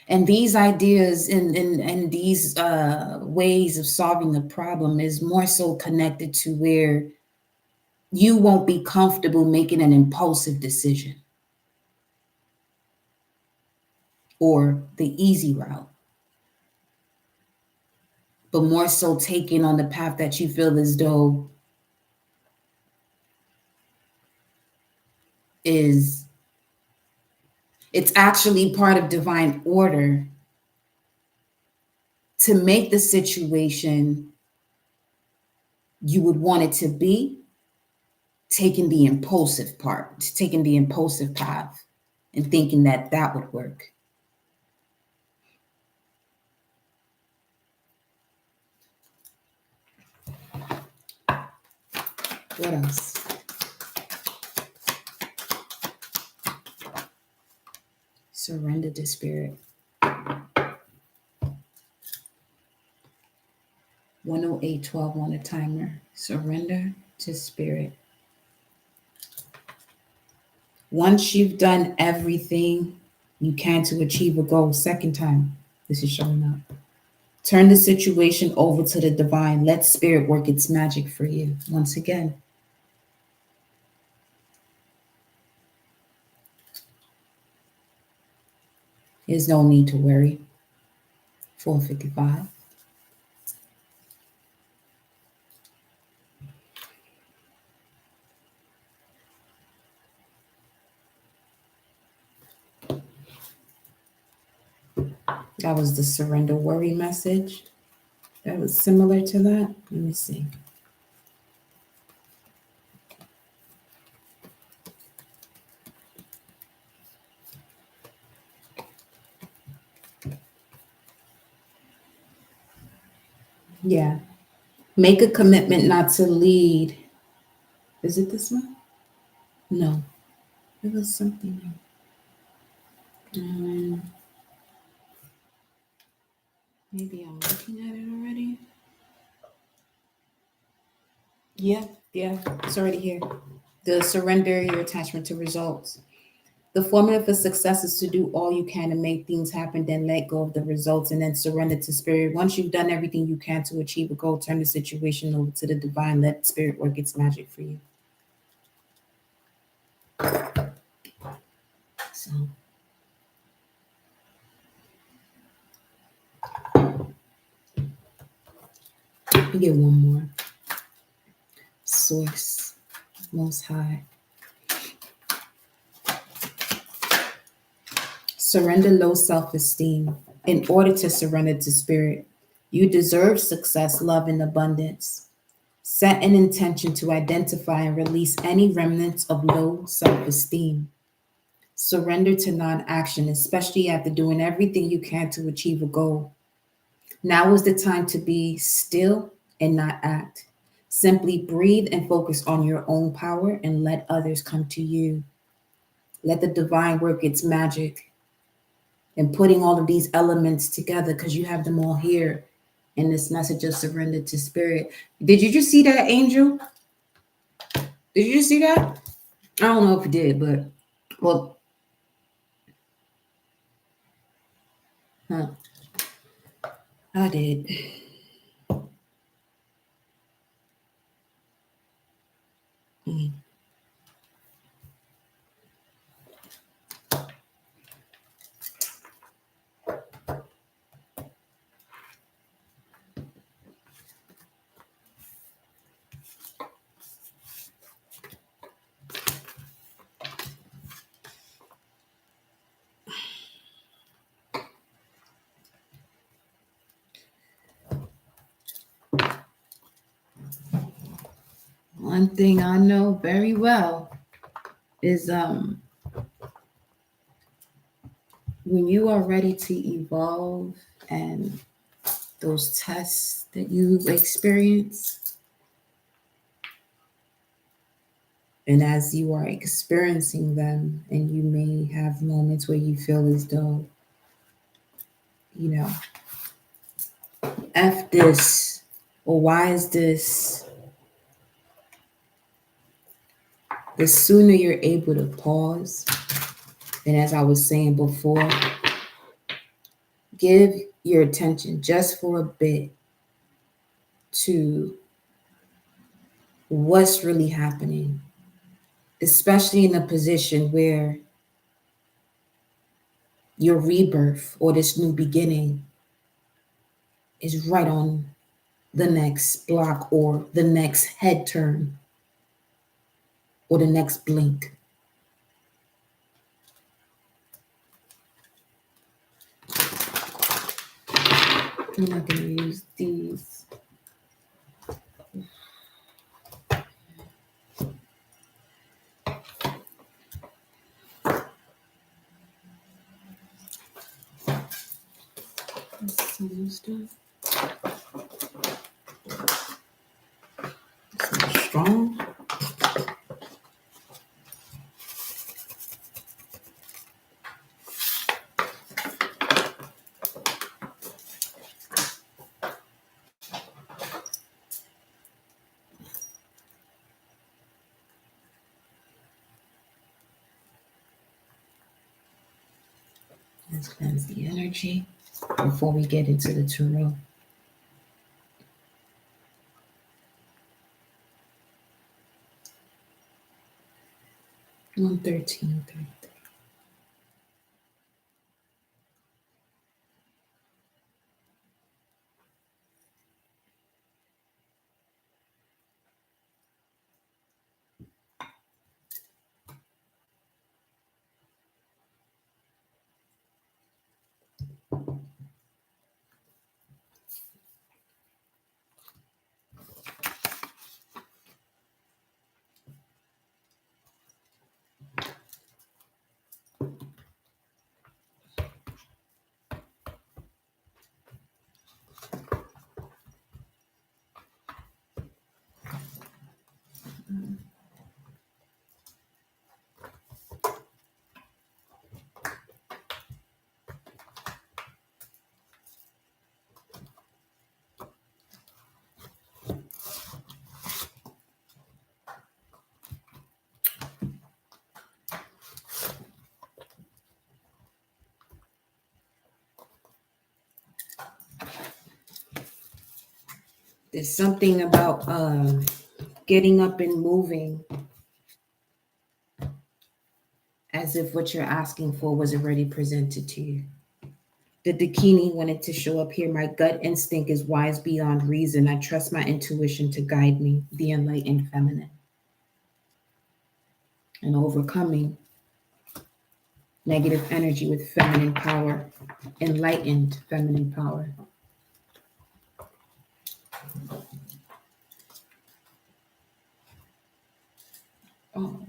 S1: And these ideas and these ways of solving the problem is more so connected to where you won't be comfortable making an impulsive decision or the easy route, but more so taking on the path that you feel as though is, it's actually part of divine order to make the situation you would want it to be, taking the impulsive part, taking the impulsive path and thinking that that would work. What else? Surrender to spirit. 108.12 on the timer. Surrender to spirit. Once you've done everything you can to achieve a goal, second time this is showing up. Turn the situation over to the divine. Let spirit work its magic for you. Once again. There's no need to worry. 455. That was the surrender worry message. That was similar to that. Let me see. Yeah. Make a commitment not to lead. Is it this one? No. It was something. Maybe I'm looking at it already. Yeah. It's already here. The surrender your attachment to results. The formula for success is to do all you can to make things happen, then let go of the results, and then surrender to spirit. Once you've done everything you can to achieve a goal, turn the situation over to the divine. Let spirit work its magic for you. So, we get one more. Source, Most High. Surrender low self esteem in order to surrender to spirit. You deserve success, love, and abundance. Set an intention to identify and release any remnants of low self esteem. Surrender to non action, especially after doing everything you can to achieve a goal. Now is the time to be still and not act. Simply breathe and focus on your own power and let others come to you. Let the divine work its magic in putting all of these elements together because you have them all here in this message of surrender to spirit. Did you just see that, Angel? Did you just see that? I don't know if you did, but well, huh, I did. Mm. One thing I know very well is when you are ready to evolve and those tests that you experience, and as you are experiencing them, and you may have moments where you feel as though, you know, F this, or why is this? The sooner you're able to pause, and as I was saying before, give your attention just for a bit to what's really happening, especially in a position where your rebirth or this new beginning is right on the next block or the next head turn or the next blink. I'm not going to use these. Strong. Let's cleanse the energy before we get into the tarot. 113. There's something about getting up and moving as if what you're asking for was already presented to you. The Dakini wanted to show up here. My gut instinct is wise beyond reason. I trust my intuition to guide me, the enlightened feminine. And overcoming Negative energy with feminine power, enlightened feminine power. Oh.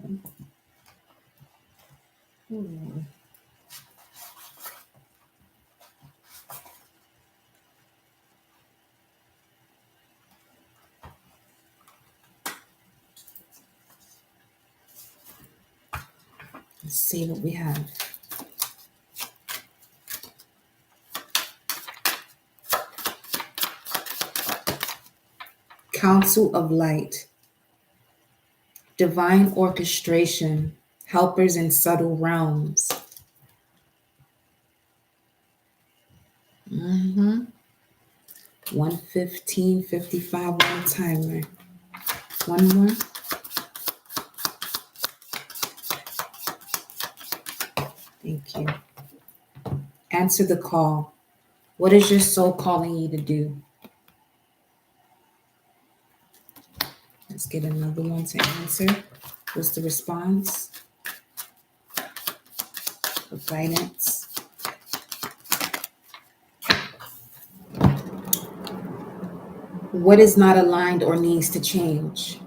S1: Let's see what we have. Council of Light. Divine orchestration. Helpers in subtle realms. 1:15:55 on timer. One more. Thank you. Answer the call. What is your soul calling you to do? Let's get another one to answer. What's the response? The guidance. What is not aligned or needs to change?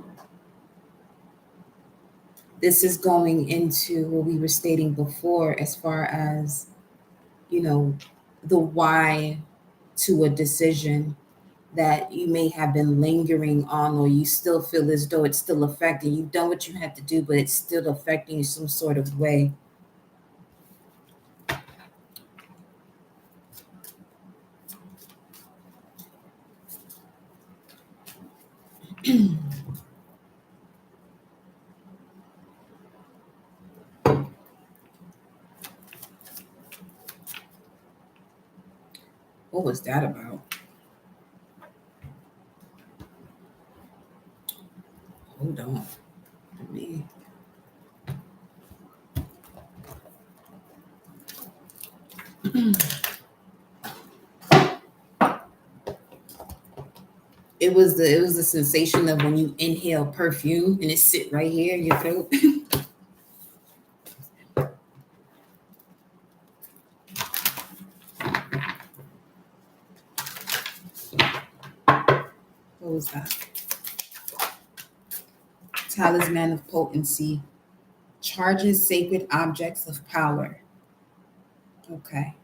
S1: This is going into what we were stating before as far as, the why to a decision that you may have been lingering on, or you still feel as though it's still affecting you. You've done what you had to do, but it's still affecting you some sort of way. What was that about? Hold on. Let me. It was the sensation of when you inhale perfume and it sit right here in your throat. What was that? Talisman of potency. Charges sacred objects of power. Okay.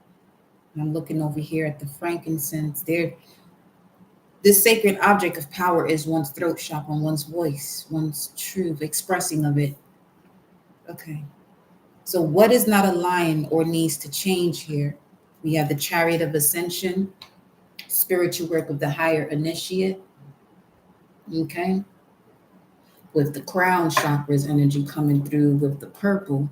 S1: I'm looking over here at the frankincense. This sacred object of power is one's throat chakra, one's voice, one's truth, expressing of it. Okay. So what is not aligned or needs to change here? We have the chariot of ascension, spiritual work of the higher initiate. Okay. With the crown chakras energy coming through with the purple.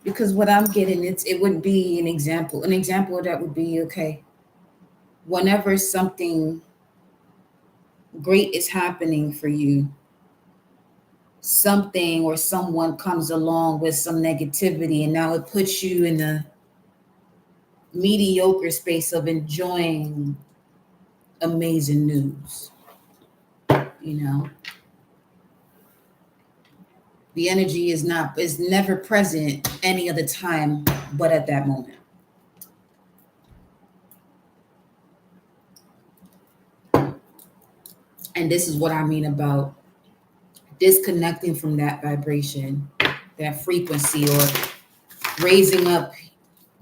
S1: Because what I'm getting, it would be an example. An example of that would be, okay, whenever something great is happening for you, something or someone comes along with some negativity, and now it puts you in a mediocre space of enjoying amazing news. The energy is never present any other time but at that moment. And this is what I mean about disconnecting from that vibration, that frequency, or raising up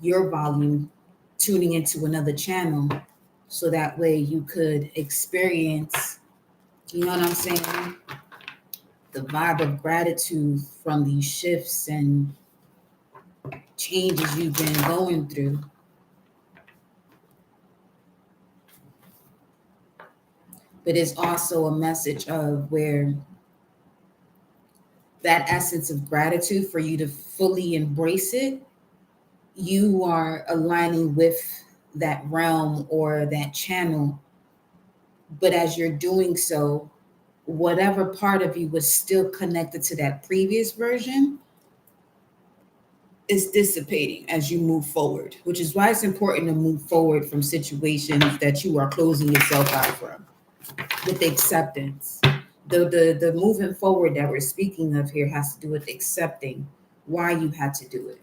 S1: your volume, tuning into another channel, so that way you could experience, you know what I'm saying, the vibe of gratitude from these shifts and changes you've been going through. But it's also a message of where that essence of gratitude, for you to fully embrace it, you are aligning with that realm or that channel. But as you're doing so, whatever part of you was still connected to that previous version it's dissipating as you move forward, which is why it's important to move forward from situations that you are closing yourself out from with acceptance. The moving forward that we're speaking of here has to do with accepting why you had to do it.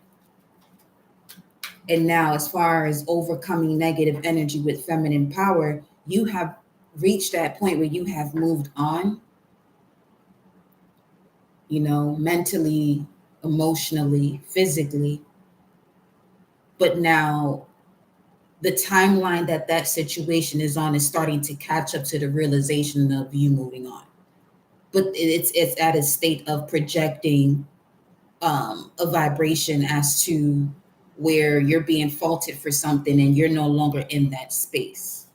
S1: And now, as far as overcoming negative energy with feminine power, you have reached that point where you have moved on, mentally, emotionally, physically. But now the timeline that that situation is on is starting to catch up to the realization of you moving on. But it's at a state of projecting a vibration as to where you're being faulted for something and you're no longer in that space.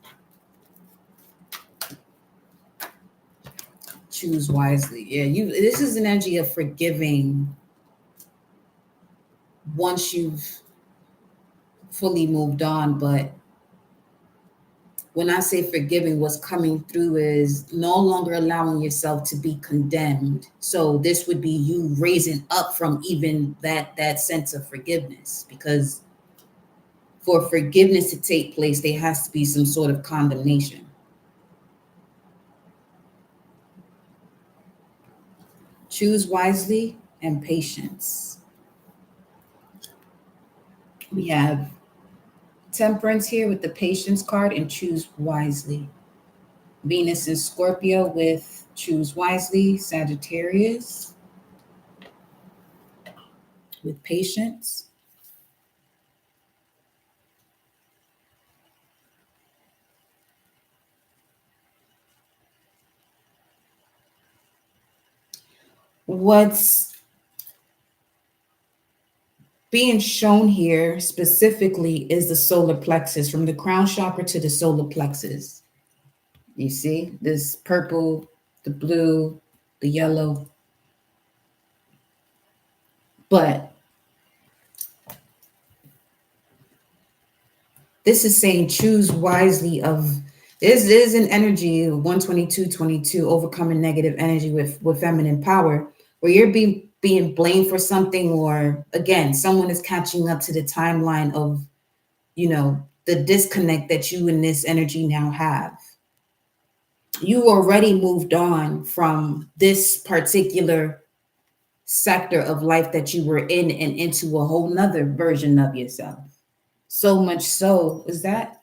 S1: Choose wisely. Yeah, this is an energy of forgiving once you've fully moved on. But when I say forgiving, what's coming through is no longer allowing yourself to be condemned. So this would be you raising up from even that sense of forgiveness, because for forgiveness to take place, there has to be some sort of condemnation. Choose wisely and patience. We have Temperance here with the Patience card and choose wisely. Venus in Scorpio with choose wisely. Sagittarius with patience. What's being shown here specifically is the solar plexus, from the crown chakra to the solar plexus. You see this purple, the blue, the yellow. But this is saying choose wisely. This is an energy of 12222, overcoming negative energy with feminine power, where you're being blamed for something, or again, someone is catching up to the timeline of, the disconnect that you and this energy now have. You already moved on from this particular sector of life that you were in and into a whole nother version of yourself. So much so is that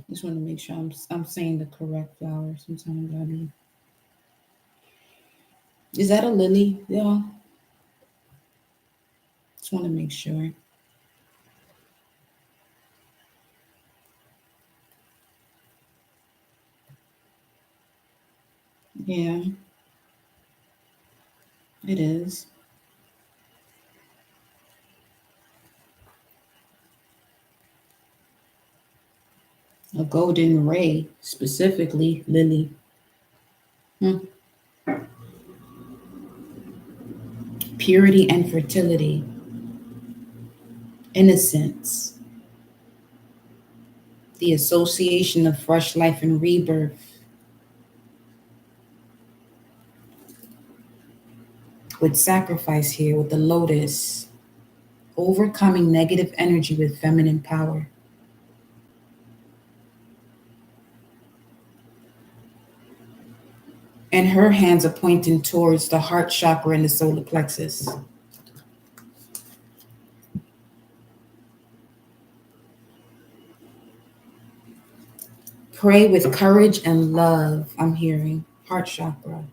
S1: just want to make sure I'm saying the correct flower. Sometimes I mean, is that a lily? Yeah. Just want to make sure. Yeah, it is. A golden ray, specifically lily. Hmm. Purity and fertility, innocence, the association of fresh life and rebirth, with sacrifice here with the lotus, overcoming negative energy with feminine power. And her hands are pointing towards the heart chakra and the solar plexus. Pray with courage and love, I'm hearing. Heart chakra.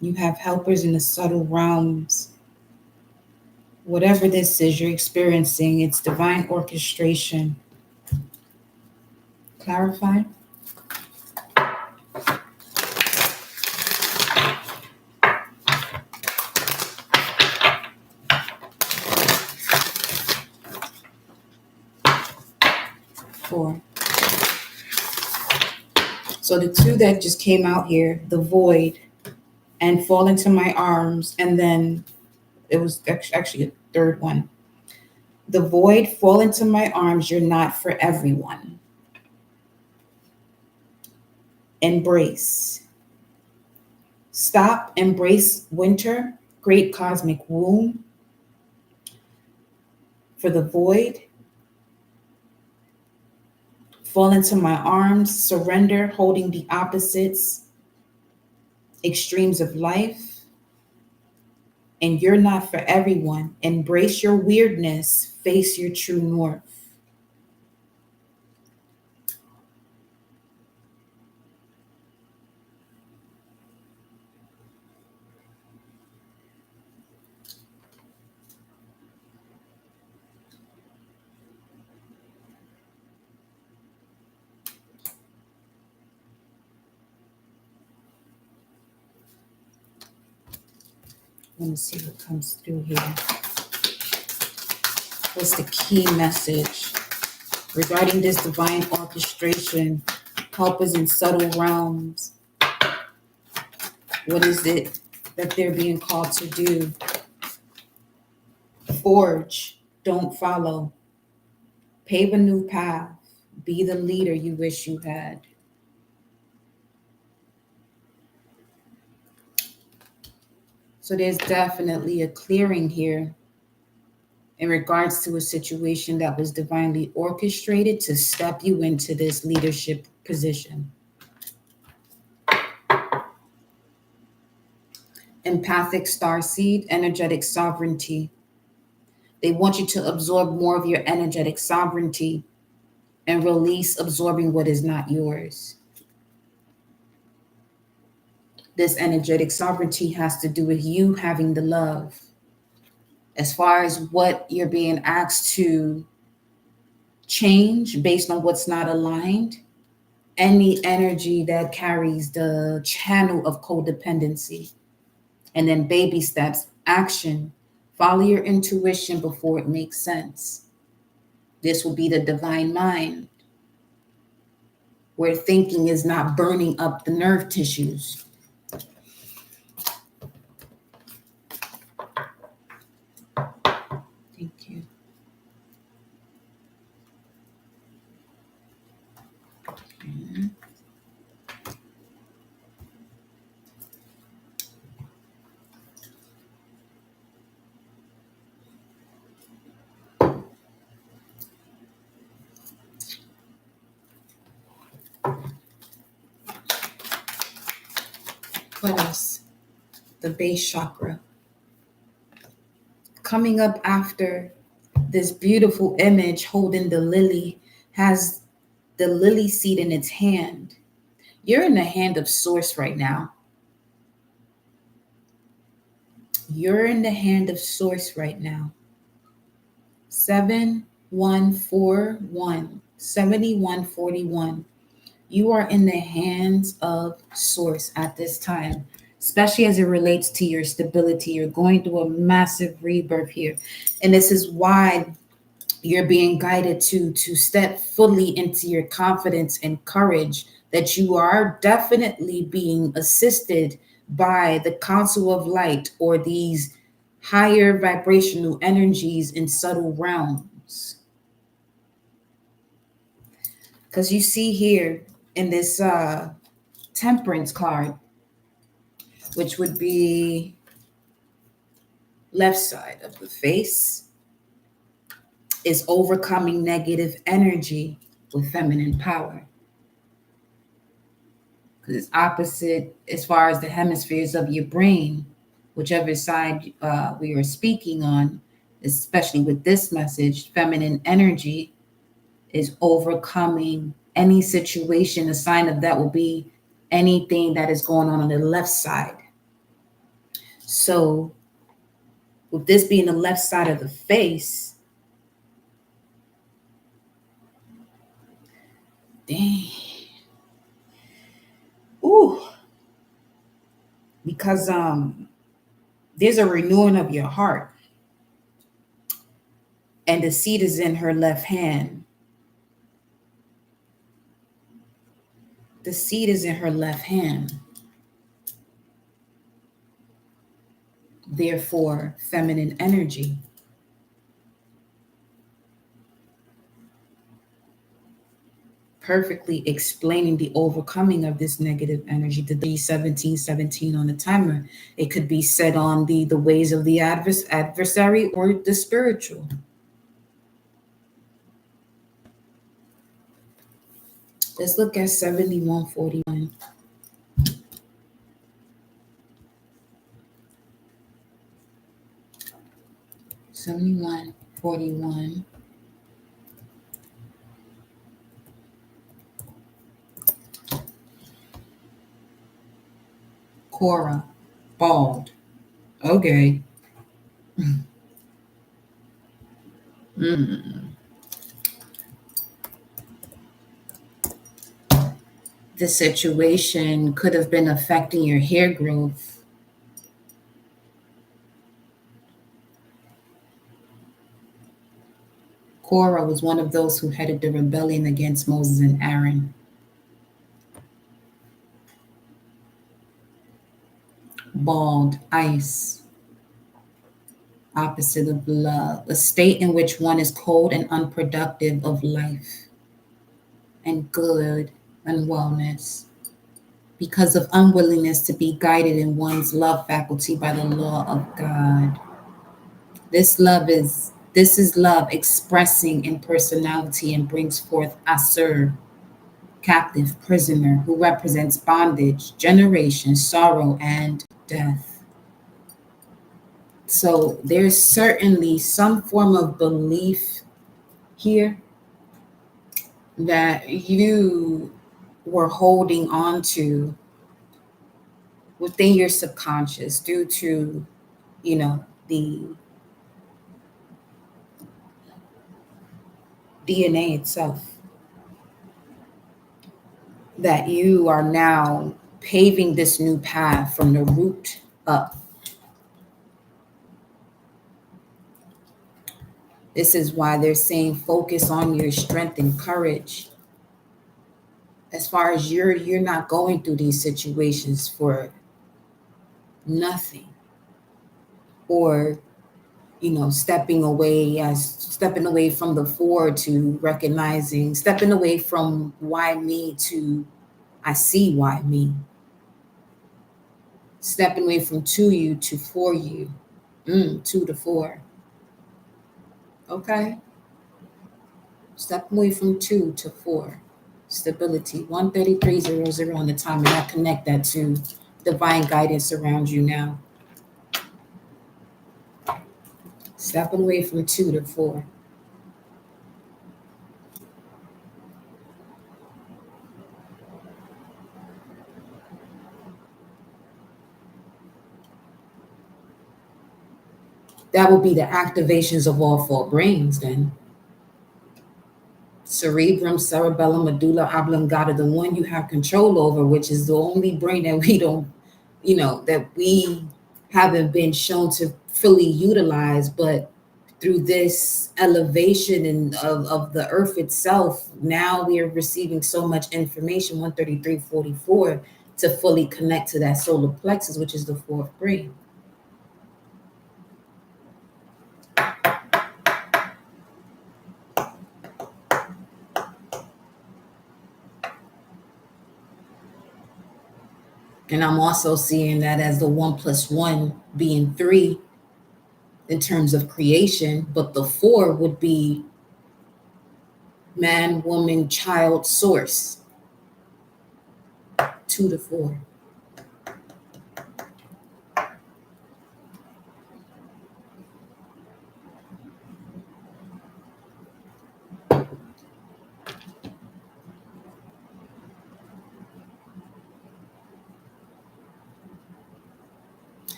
S1: You have helpers in the subtle realms. Whatever this is you're experiencing, it's divine orchestration. Clarify? Four. So the two that just came out here, the void and fall into my arms, and then it was actually a third one. The void, fall into my arms. You're not for everyone. Embrace. Stop, embrace winter, great cosmic womb. For the void, fall into my arms, surrender, holding the opposites, extremes of life. And you're not for everyone. Embrace your weirdness, face your true north. Let me see what comes through here. What's the key message regarding this divine orchestration? Help us in subtle realms. What is it that they're being called to do? Forge, don't follow. Pave a new path. Be the leader you wish you had. So there's definitely a clearing here in regards to a situation that was divinely orchestrated to step you into this leadership position. Empathic starseed, energetic sovereignty. They want you to absorb more of your energetic sovereignty and release absorbing what is not yours. This energetic sovereignty has to do with you having the love. As far as what you're being asked to change based on what's not aligned, any energy that carries the channel of codependency. And then baby steps, action. Follow your intuition before it makes sense. This will be the divine mind, where thinking is not burning up the nerve tissues. Thank you. Okay. What else? The base chakra. Coming up after this beautiful image holding the lily has the lily seed in its hand. You're in the hand of source right now. You're in the hand of source right now. 7141, 7141. You are in the hands of source at this time, especially as it relates to your stability. You're going through a massive rebirth here. And this is why you're being guided to step fully into your confidence and courage, that you are definitely being assisted by the council of light or these higher vibrational energies in subtle realms. Because you see here in this temperance card, which would be left side of the face, is overcoming negative energy with feminine power. Because it's opposite as far as the hemispheres of your brain, whichever side we are speaking on, especially with this message, feminine energy is overcoming any situation. A sign of that will be anything that is going on the left side. So with this being the left side of the face, dang. Ooh. Because there's a renewing of your heart. And the seed is in her left hand. The seed is in her left hand. Therefore, feminine energy. perfectly explaining the overcoming of this negative energy. The D1717 on the timer. It could be set on the ways of the adversary or the spiritual. Let's look at 7141. 7141. Cora. Bald. Okay. Mm. The situation could have been affecting your hair growth. Korah was one of those who headed the rebellion against Moses and Aaron. Bald, ice, opposite of love, a state in which one is cold and unproductive of life and good and wellness because of unwillingness to be guided in one's love faculty by the law of God. This is love expressing in personality and brings forth Asur, captive prisoner, who represents bondage, generation, sorrow, and death. So there's certainly some form of belief here that you were holding on to within your subconscious due to, the DNA itself, that you are now paving this new path from the root up. This is why they're saying focus on your strength and courage. As far as you're not going through these situations for nothing, or stepping away from the four to recognizing, stepping away from why me to I see why me, stepping away from to you to for you, two to four. Okay, step away from two to four. Stability 13300 on the time, and I connect that to divine guidance around you now. Stepping away from two to four. That will be the activations of all four brains then. Cerebrum, cerebellum, medulla oblongata, the one you have control over, which is the only brain that we don't, that we haven't been shown to fully utilize. But through this elevation of the earth itself, now we are receiving so much information, 13344, to fully connect to that solar plexus, which is the fourth brain. And I'm also seeing that as the 1+1 being 3 in terms of creation, but the 4 would be man, woman, child, source. 2 to 4.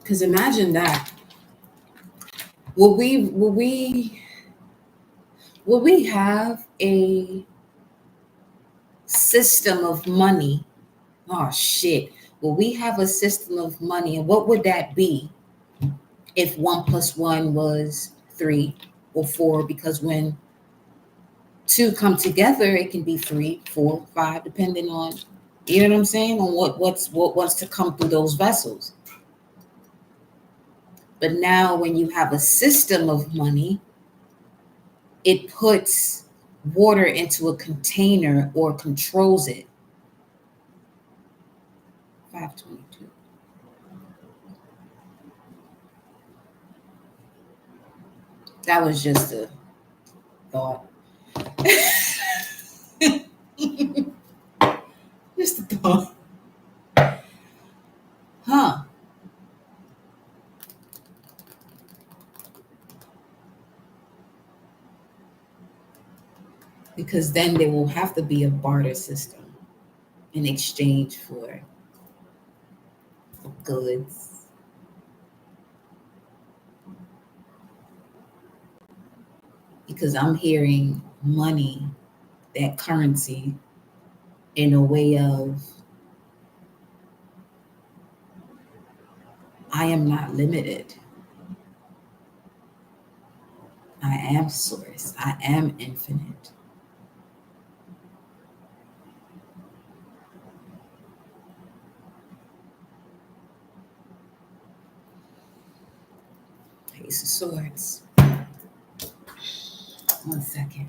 S1: Because imagine that. Will we have a system of money? Oh shit. Will we have a system of money? And what would that be if 1+1 was 3 or 4? Because when two come together, it can be 3, 4, 5, depending on, you know what I'm saying, on what wants to come through those vessels. But now when you have a system of money, it puts water into a container or controls it. 522. That was just a thought. Just a thought. Huh. Because then there will have to be a barter system in exchange for goods. Because I'm hearing money, that currency, in a way of I am not limited. I am source. I am infinite. Ace of Swords. 1 second.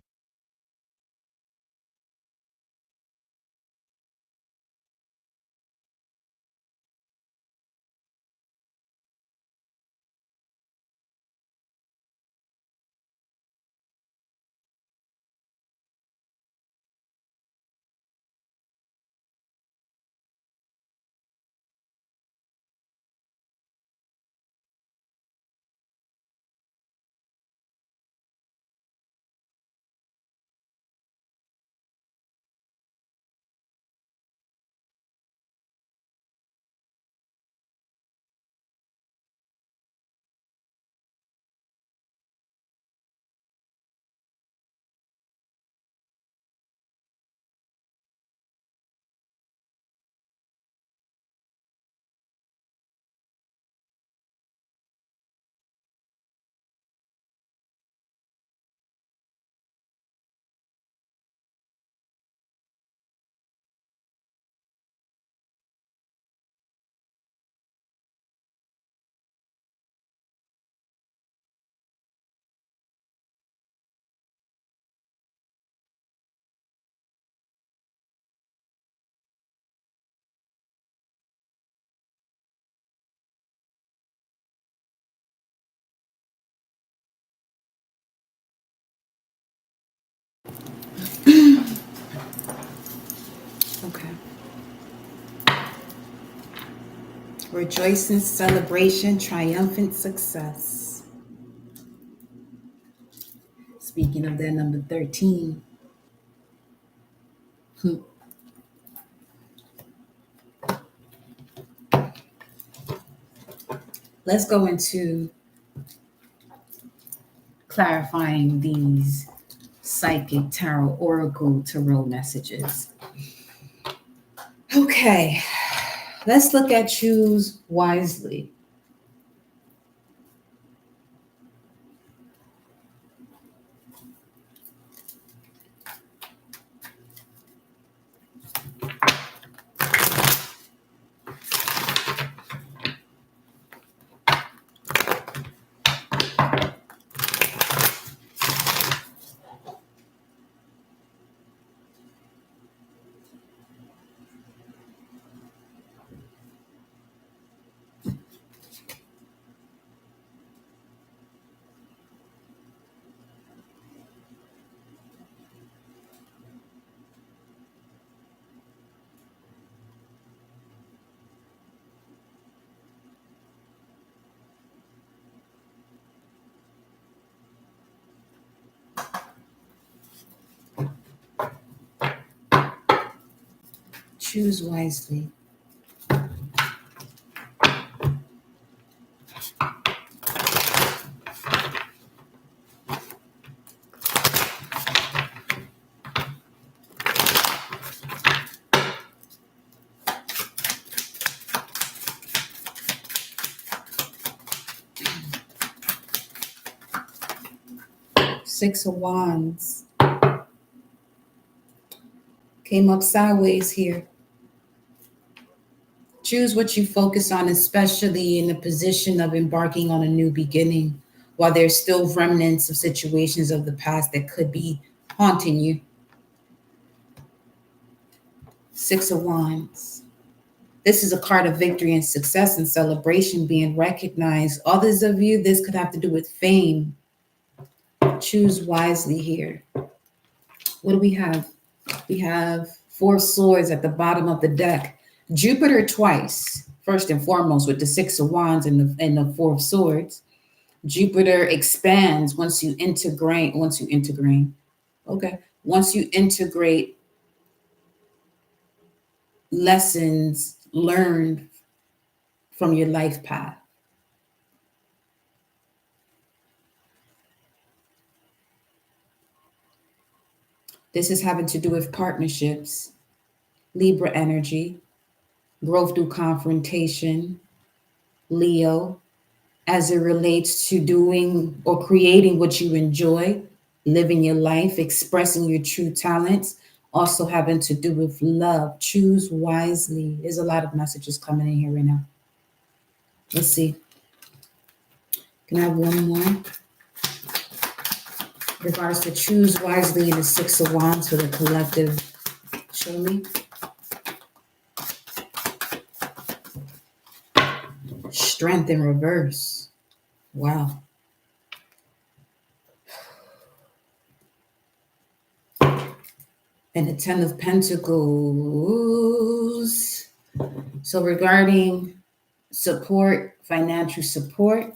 S1: Okay. Rejoicing, celebration, triumphant success. Speaking of that number 13. Let's go into clarifying these psychic tarot oracle tarot messages. Okay, let's look at choose wisely. Choose wisely. Six of Wands. Came up sideways here. Choose what you focus on, especially in the position of embarking on a new beginning, while there's still remnants of situations of the past that could be haunting you. Six of Wands. This is a card of victory and success and celebration being recognized. Others of you, this could have to do with fame. Choose wisely here. What do we have? We have Four Swords at the bottom of the deck. Jupiter twice, first and foremost, with the Six of Wands and the Four of Swords. Jupiter expands once you integrate. Okay. Once you integrate lessons learned from your life path. This is having to do with partnerships, Libra energy, growth through confrontation, Leo, as it relates to doing or creating what you enjoy, living your life, expressing your true talents, also having to do with love. Choose wisely. There's a lot of messages coming in here right now. Let's see. Can I have one more? Regards to choose wisely in the Six of Wands for the collective. Show me. Strength in reverse. Wow. And the Ten of Pentacles. So regarding support, financial support,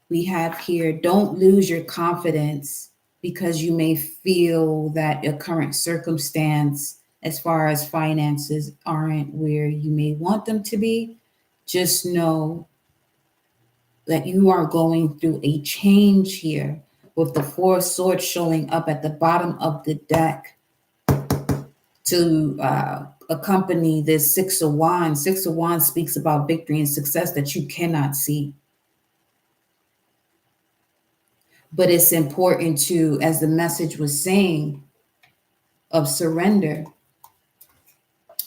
S1: we have here, don't lose your confidence because you may feel that your current circumstance as far as finances aren't where you may want them to be. Just know that you are going through a change here with the Four of Swords showing up at the bottom of the deck to accompany this Six of Wands. Six of Wands speaks about victory and success that you cannot see. But it's important to, as the message was saying, of surrender.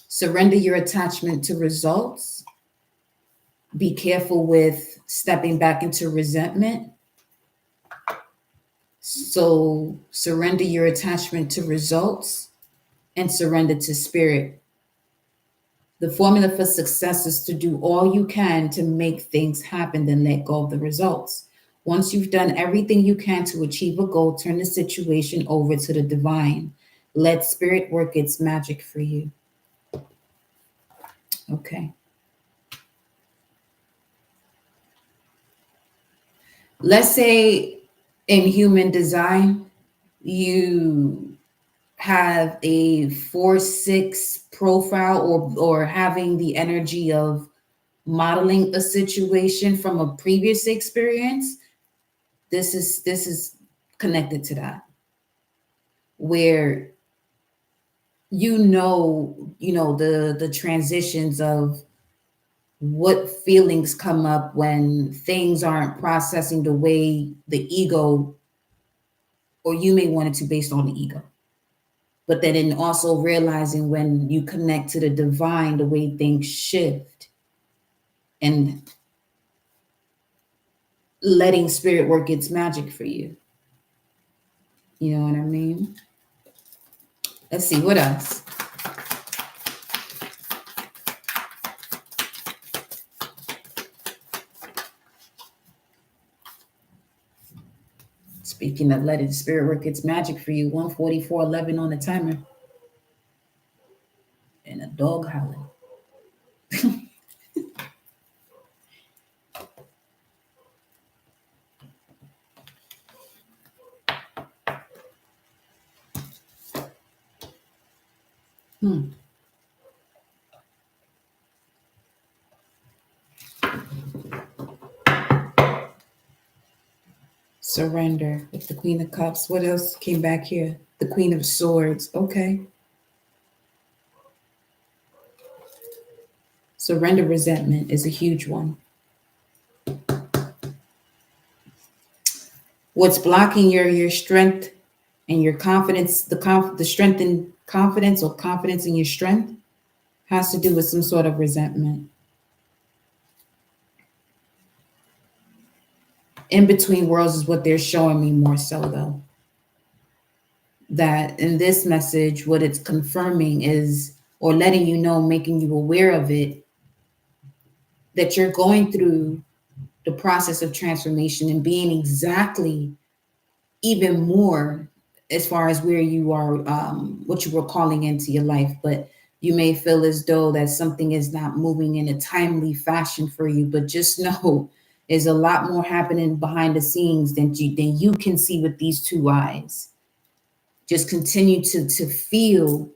S1: Surrender your attachment to results. Be careful with stepping back into resentment. So surrender your attachment to results and surrender to spirit. The formula for success is to do all you can to make things happen, then let go of the results. Once you've done everything you can to achieve a goal, turn the situation over to the divine. Let spirit work its magic for you. Okay. Let's say in human design, you have a 4-6 profile or having the energy of modeling a situation from a previous experience. This is connected to that, where you know the transitions of what feelings come up when things aren't processing the way the ego or you may want it to based on the ego. But then in also realizing when you connect to the divine, the way things shift and letting spirit work its magic for you. You know what I mean? Let's see, what else? Speaking of letting spirit work its magic for you, 1:44:11 on the timer. And a dog howling. Surrender with the Queen of Cups. What else came back here? The Queen of Swords. Okay. Surrender resentment is a huge one. What's blocking your strength and your confidence, the strength in confidence or confidence in your strength has to do with some sort of resentment. In between worlds is what they're showing me more so though. that in this message, what it's confirming is, or letting you know, making you aware of it, that you're going through the process of transformation and being exactly even more as far as where you are, what you were calling into your life. But you may feel as though that something is not moving in a timely fashion for you. But just know there's a lot more happening behind the scenes than you can see with these two eyes. Just continue to feel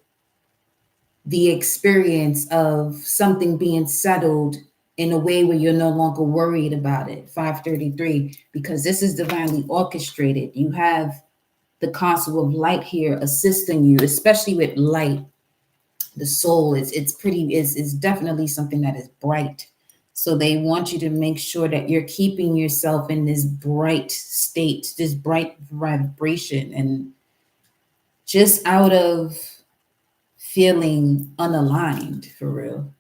S1: the experience of something being settled in a way where you're no longer worried about it. 533, because this is divinely orchestrated. You have the concept of light here assisting you, especially with light. The soul it's pretty is definitely something that is bright. So they want you to make sure that you're keeping yourself in this bright state, this bright vibration, and just out of feeling unaligned for real.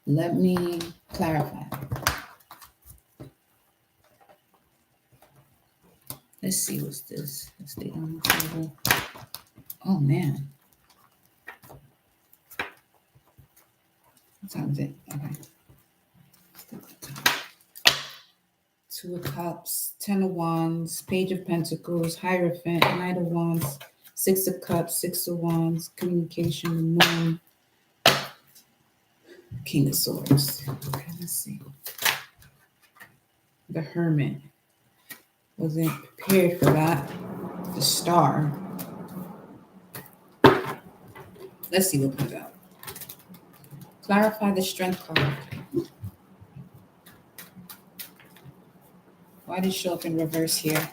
S1: Let me clarify. Let's see what's this. Let's stay on the table. Oh man. What time is it? Okay. Two of Cups, Ten of Wands, Page of Pentacles, Hierophant, Knight of Wands, Six of Cups, Six of Wands, Communication, Moon, King of Swords. Okay, let's see. The Hermit. Wasn't prepared for that. The Star. Let's see what comes out. Clarify the Strength card. Why did it show up in reverse here?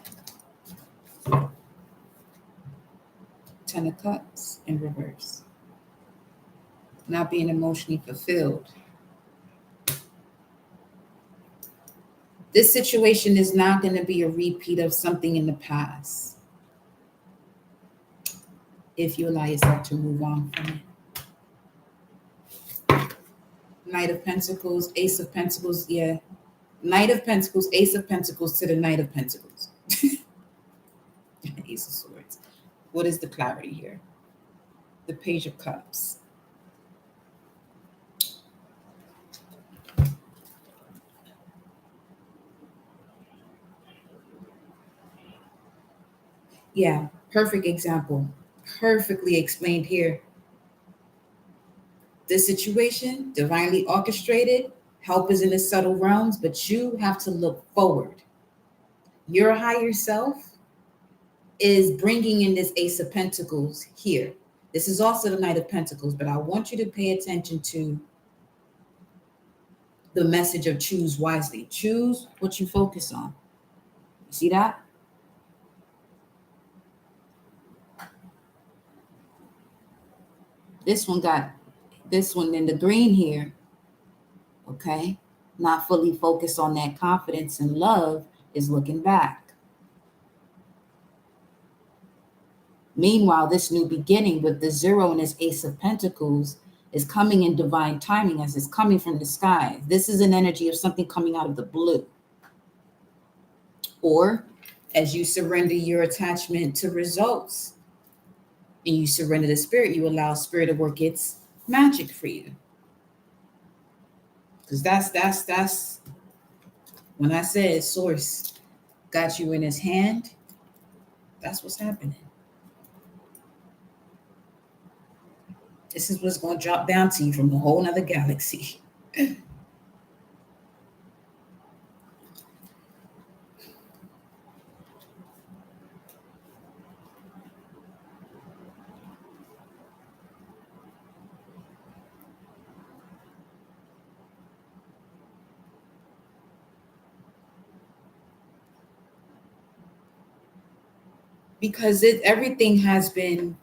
S1: Ten of Cups in reverse. Not being emotionally fulfilled. This situation is not going to be a repeat of something in the past if you allow yourself to move on from it. Knight of Pentacles, Ace of Pentacles, yeah. Knight of Pentacles, Ace of Pentacles to the Knight of Pentacles. Ace of Swords. What is the clarity here? The Page of Cups. Yeah, perfect example. Perfectly explained here. This situation, divinely orchestrated, help is in the subtle realms, but you have to look forward. Your higher self is bringing in this Ace of Pentacles here. This is also the Knight of Pentacles, but I want you to pay attention to the message of choose wisely. Choose what you focus on. You see that? This one in the green here, okay? Not fully focused on that confidence and love is looking back. Meanwhile, this new beginning with the zero and this Ace of Pentacles is coming in divine timing as it's coming from the sky. This is an energy of something coming out of the blue. Or as you surrender your attachment to results and you surrender the spirit, you allow spirit to work its magic for you. Because that's when I said source got you in his hand, that's what's happening. This is what's going to drop down to you from a whole nother galaxy. Because everything has been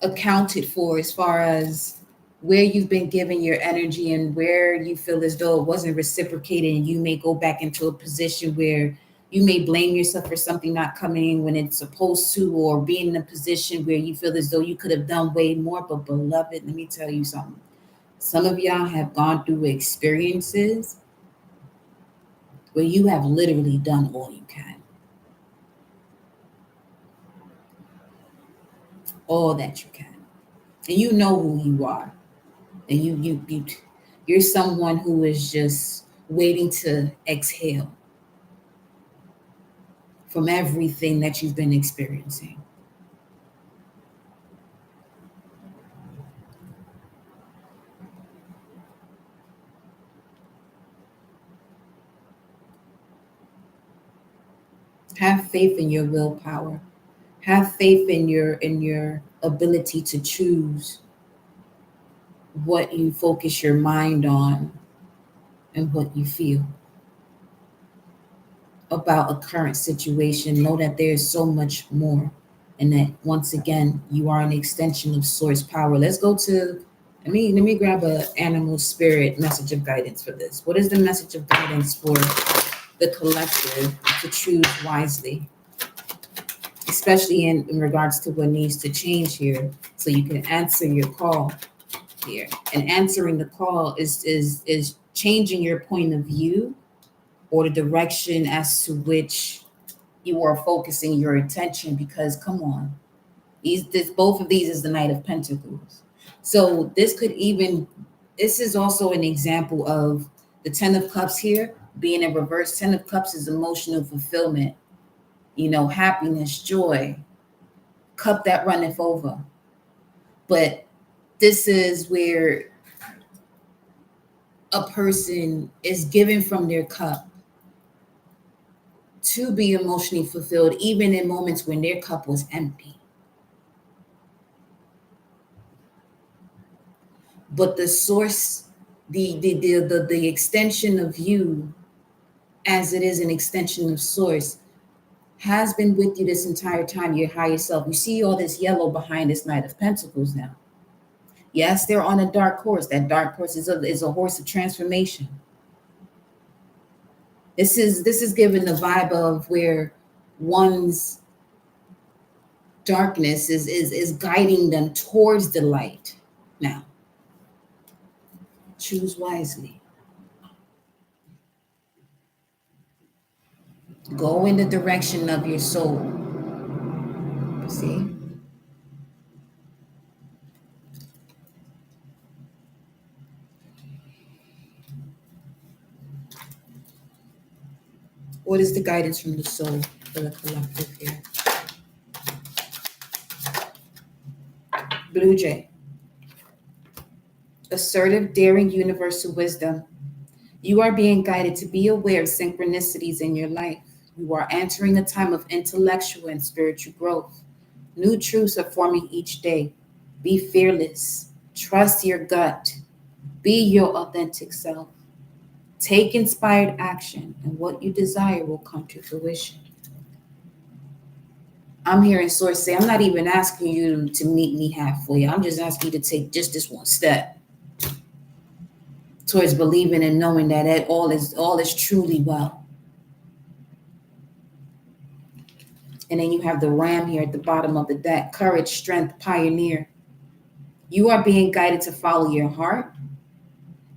S1: accounted for as far as where you've been giving your energy and where you feel as though it wasn't reciprocated, and you may go back into a position where you may blame yourself for something not coming in when it's supposed to, or being in a position where you feel as though you could have done way more. But beloved, let me tell you something. Some of y'all have gone through experiences where you have literally done all you can. all that you can. And you know who you are. And you're someone who is just waiting to exhale from everything that you've been experiencing. Have faith in your willpower. Have faith in your ability to choose what you focus your mind on and what you feel about a current situation. Know that there's so much more, and that once again you are an extension of source power. Let's go to let me grab a animal spirit message of guidance for this. What is the message of guidance for the collective to choose wisely, especially in regards to what needs to change here, so you can answer your call here? And answering the call is changing your point of view or the direction as to which you are focusing your attention. Because come on, both of these is the Knight of Pentacles. So this is also an example of the Ten of Cups here being in reverse. Ten of Cups is emotional fulfillment, happiness, joy, cup that runneth over. But this is where a person is given from their cup to be emotionally fulfilled, even in moments when their cup was empty. But the source, the extension of you, as it is an extension of source, has been with you this entire time, your higher self. You see all this yellow behind this Knight of Pentacles now. Yes, they're on a dark horse. That dark horse is a horse of transformation. This is given the vibe of where one's darkness is guiding them towards the light. Now, choose wisely. Go in the direction of your soul. See? What is the guidance from the soul for the collective here? Blue Jay. Assertive, daring, universal wisdom. You are being guided to be aware of synchronicities in your life. You are entering a time of intellectual and spiritual growth. New truths are forming each day. Be fearless. Trust your gut. Be your authentic self. Take inspired action, and what you desire will come to fruition. I'm hearing Source say, I'm not even asking you to meet me halfway. I'm just asking you to take just this one step towards believing and knowing that all is truly well. And then you have the Ram here at the bottom of the deck. Courage, strength, pioneer. You are being guided to follow your heart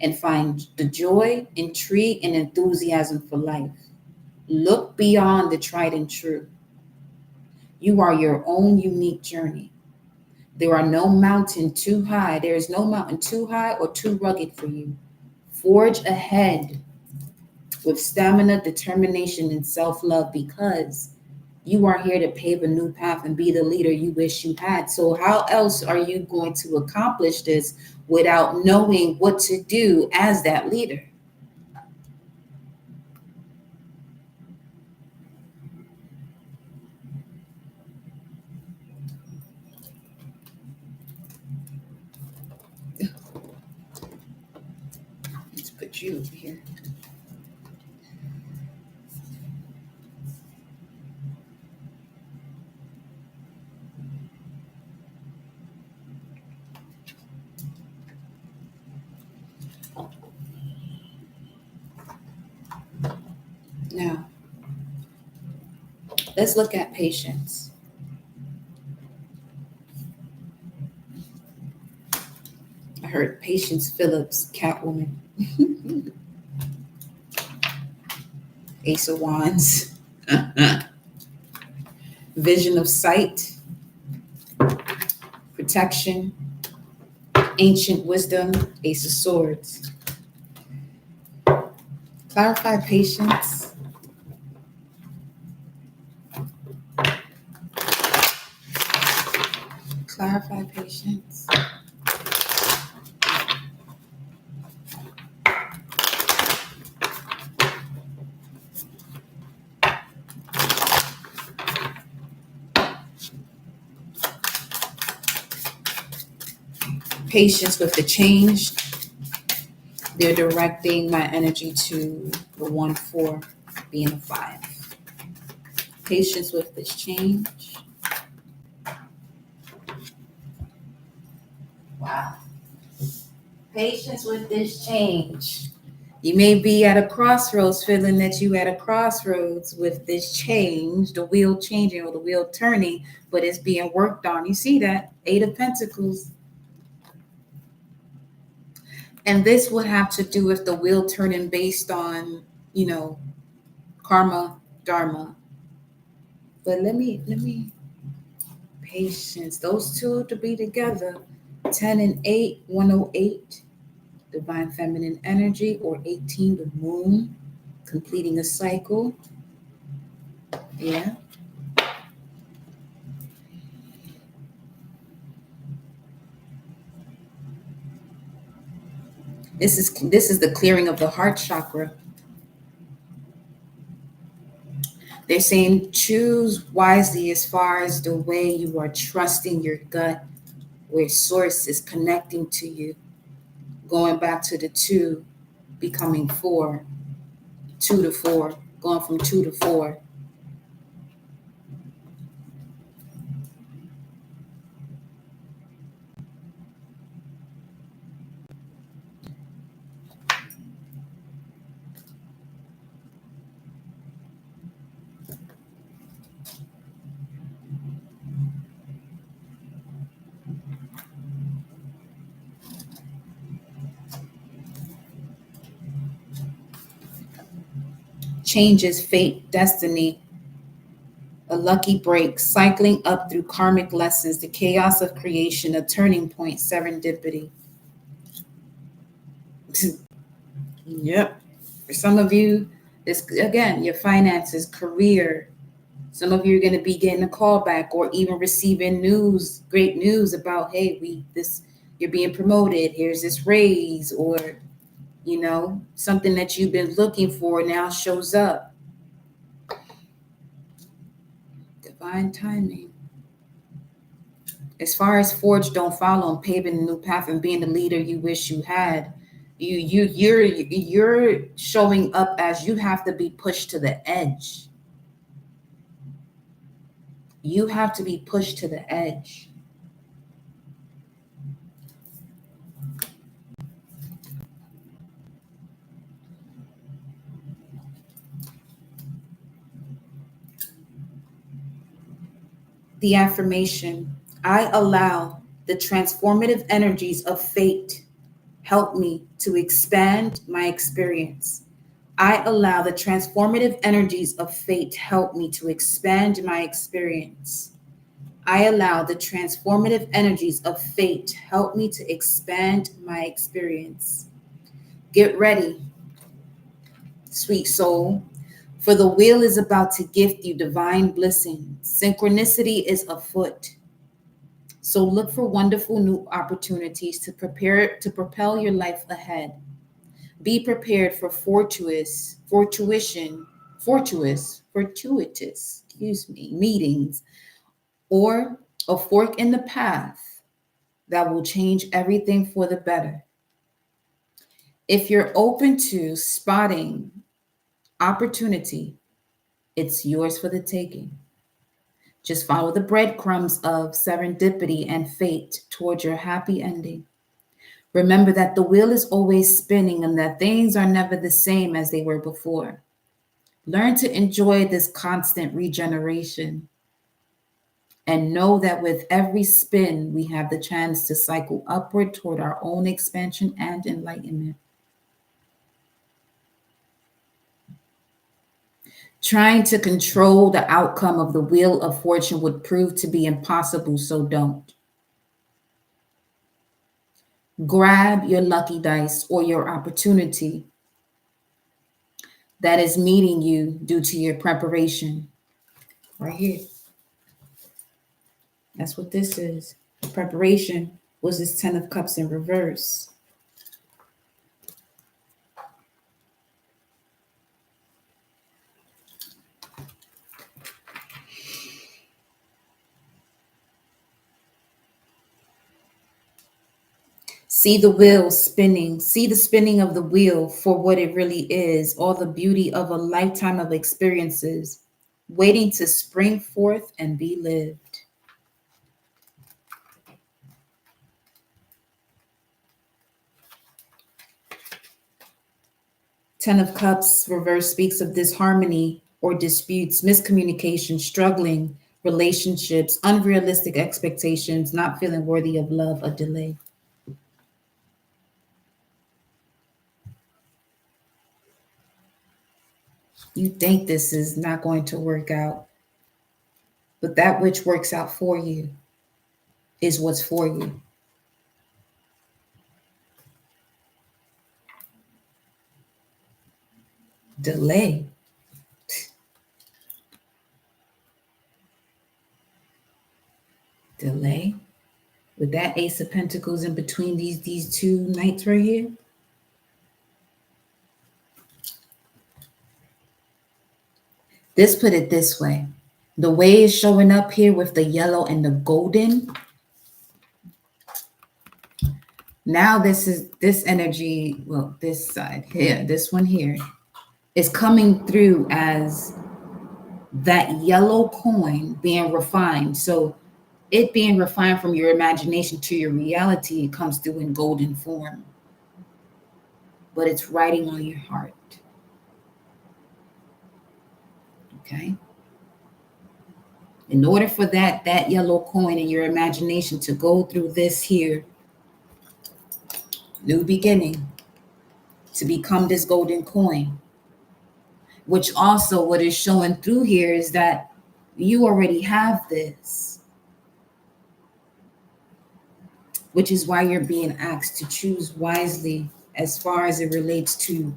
S1: and find the joy, intrigue, and enthusiasm for life. Look beyond the tried and true. You are your own unique journey. There are no mountain too high. There is no mountain too high or too rugged for you. Forge ahead with stamina, determination, and self-love, because you are here to pave a new path and be the leader you wish you had. So how else are you going to accomplish this without knowing what to do as that leader? Let's put you over here. Now, let's look at patience. I heard Patience Phillips, Catwoman. Ace of Wands. Vision of sight. protection, ancient wisdom, Ace of Swords. Clarify patience. Clarify patience. Patience with the change. They're directing my energy to the 1-4 being a 5. Patience with this change. Wow. Patience with this change. You may be at a crossroads, feeling that you at a crossroads with this change, the wheel changing or the wheel turning, but it's being worked on. You see that? 8 of Pentacles. And this would have to do with the wheel turning based on, karma, dharma. But let me, patience. Those two to be together. 10 and 8, 108. Divine feminine energy, or 18, the moon, completing a cycle. Yeah. This is the clearing of the heart chakra. They're saying choose wisely as far as the way you are trusting your gut, where source is connecting to you. Going back to the 2, becoming 4, 2 to 4, going from 2 to 4. Changes fate, destiny, a lucky break, cycling up through karmic lessons, the chaos of creation, a turning point, serendipity. Yep. For some of you, this again, your finances, career. Some of you are going to be getting a call back or even receiving news, great news about, hey, you're being promoted. Here's this raise, or something that you've been looking for now shows up. Divine timing. As far as forge don't follow and paving a new path and being the leader you wish you had, you're showing up as you have to be pushed to the edge. You have to be pushed to the edge. The affirmation, I allow the transformative energies of fate help me to expand my experience. I allow the transformative energies of fate help me to expand my experience. I allow the transformative energies of fate help me to expand my experience. Get ready, sweet soul, for the wheel is about to gift you divine blessing. Synchronicity is afoot. So look for wonderful new opportunities to propel your life ahead. Be prepared for fortuitous, meetings, or a fork in the path that will change everything for the better. If you're open to spotting opportunity, it's yours for the taking. Just follow the breadcrumbs of serendipity and fate toward your happy ending. Remember that the wheel is always spinning and that things are never the same as they were before. Learn to enjoy this constant regeneration and know that with every spin, we have the chance to cycle upward toward our own expansion and enlightenment. Trying to control the outcome of the wheel of fortune would prove to be impossible, so don't. Grab your lucky dice or your opportunity that is meeting you due to your preparation. Right here. That's what this is. Preparation was this 10 of Cups in reverse. See the wheel spinning. See the spinning of the wheel for what it really is. All the beauty of a lifetime of experiences waiting to spring forth and be lived. Ten of Cups reverse speaks of disharmony or disputes, miscommunication, struggling relationships, unrealistic expectations, not feeling worthy of love, a delay. You think this is not going to work out, but that which works out for you is what's for you. Delay. Delay. With that Ace of Pentacles in between these two knights right here. This put it this way. The way it's showing up here with the yellow and the golden. Now this energy, well, this side here, this one here, is coming through as that yellow coin being refined. So it being refined from your imagination to your reality, it comes through in golden form. But it's writing on your heart. Okay? In order for that yellow coin in your imagination to go through this here new beginning, to become this golden coin, which also what is showing through here is that you already have this, which is why you're being asked to choose wisely as far as it relates to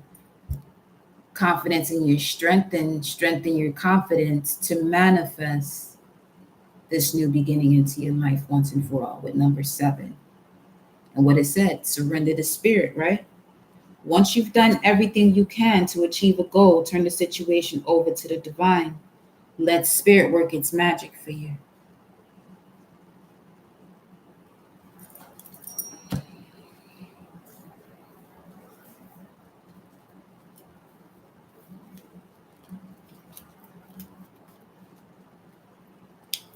S1: confidence in your strength and strengthen your confidence to manifest this new beginning into your life once and for all with number 7. And what it said, surrender to spirit, right? Once you've done everything you can to achieve a goal, turn the situation over to the divine. Let spirit work its magic for you.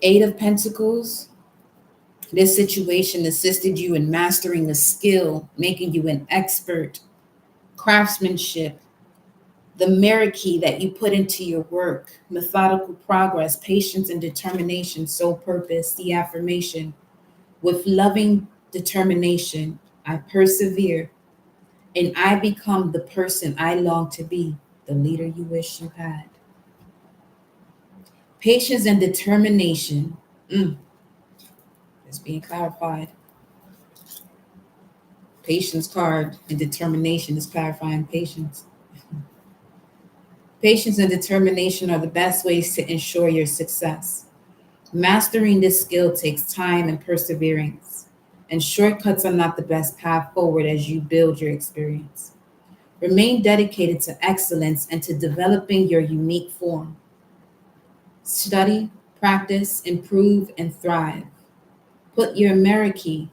S1: Eight of Pentacles. This situation assisted you in mastering a skill, making you an expert. Craftsmanship, the merit key that you put into your work, methodical progress, patience and determination, sole purpose, the affirmation. With loving determination, I persevere and I become the person I long to be, the leader you wish you had. Patience and determination. It's being clarified. Patience card and determination is clarifying patience. Patience and determination are the best ways to ensure your success. Mastering this skill takes time and perseverance, and shortcuts are not the best path forward as you build your experience. Remain dedicated to excellence and to developing your unique form. Study, practice, improve, and thrive. Put your Meraki,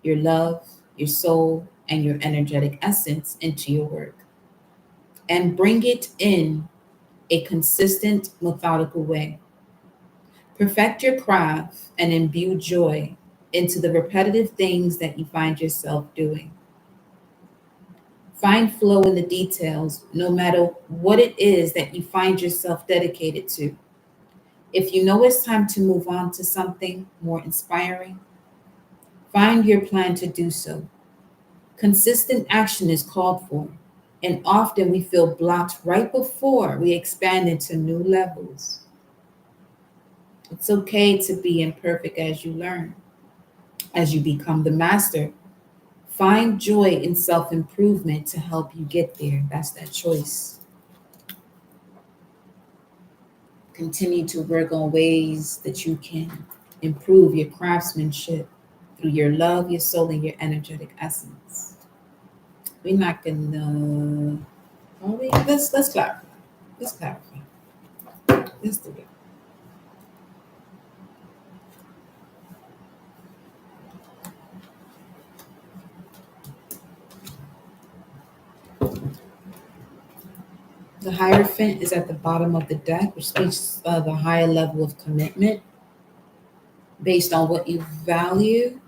S1: your love, your soul, and your energetic essence into your work. And bring it in a consistent, methodical way. Perfect your craft and imbue joy into the repetitive things that you find yourself doing. Find flow in the details, no matter what it is that you find yourself dedicated to. If you know it's time to move on to something more inspiring, find your plan to do so. Consistent action is called for, and often we feel blocked right before we expand into new levels. It's okay to be imperfect as you learn, as you become the master. Find joy in self improvement to help you get there. That's that choice. Continue to work on ways that you can improve your craftsmanship through your love, your soul, and your energetic essence. We're not gonna. Let's clarify. Let's clarify. Let's do it. The Hierophant is at the bottom of the deck, which speaks of a higher level of commitment based on what you value.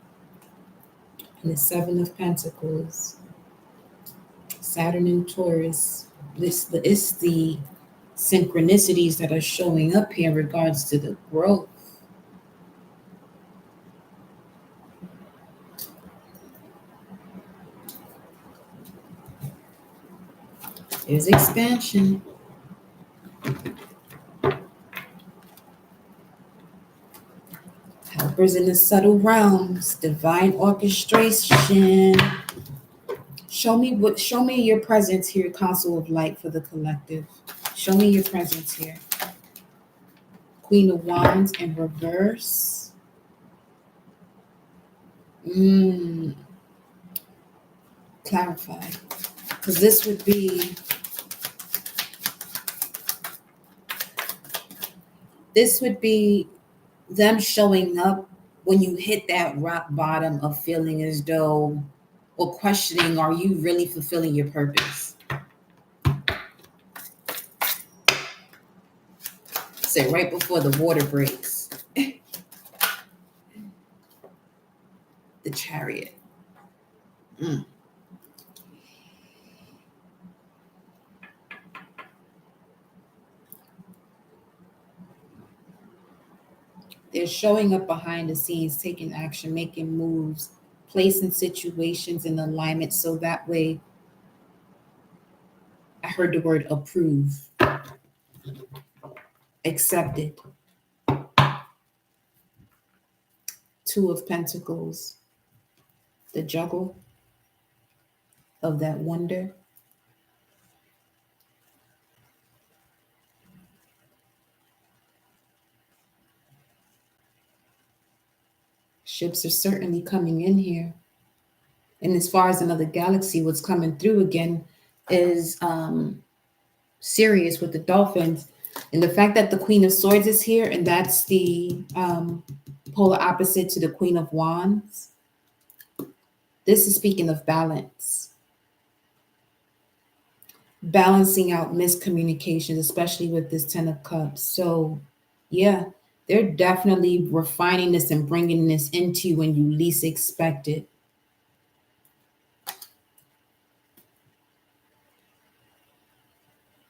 S1: And the Seven of Pentacles, Saturn and Taurus. This is the synchronicities that are showing up here in regards to the growth. There's expansion. Helpers in the subtle realms, divine orchestration. Show me your presence here, Council of Light for the collective. Show me your presence here. Queen of Wands in reverse. Clarify. Because this would be them showing up when you hit that rock bottom of feeling as though, or questioning, are you really fulfilling your purpose? Say right before the water breaks. The Chariot. They're showing up behind the scenes, taking action, making moves, placing situations in alignment so that way, I heard the word approve, accepted. Two of Pentacles, the juggle of that wonder. Ships are certainly coming in here. And as far as another galaxy, what's coming through again is Sirius with the dolphins. And the fact that the Queen of Swords is here, and that's the polar opposite to the Queen of Wands. This is speaking of balance. Balancing out miscommunications, especially with this Ten of Cups. So, yeah, they're definitely refining this and bringing this into you when you least expect it.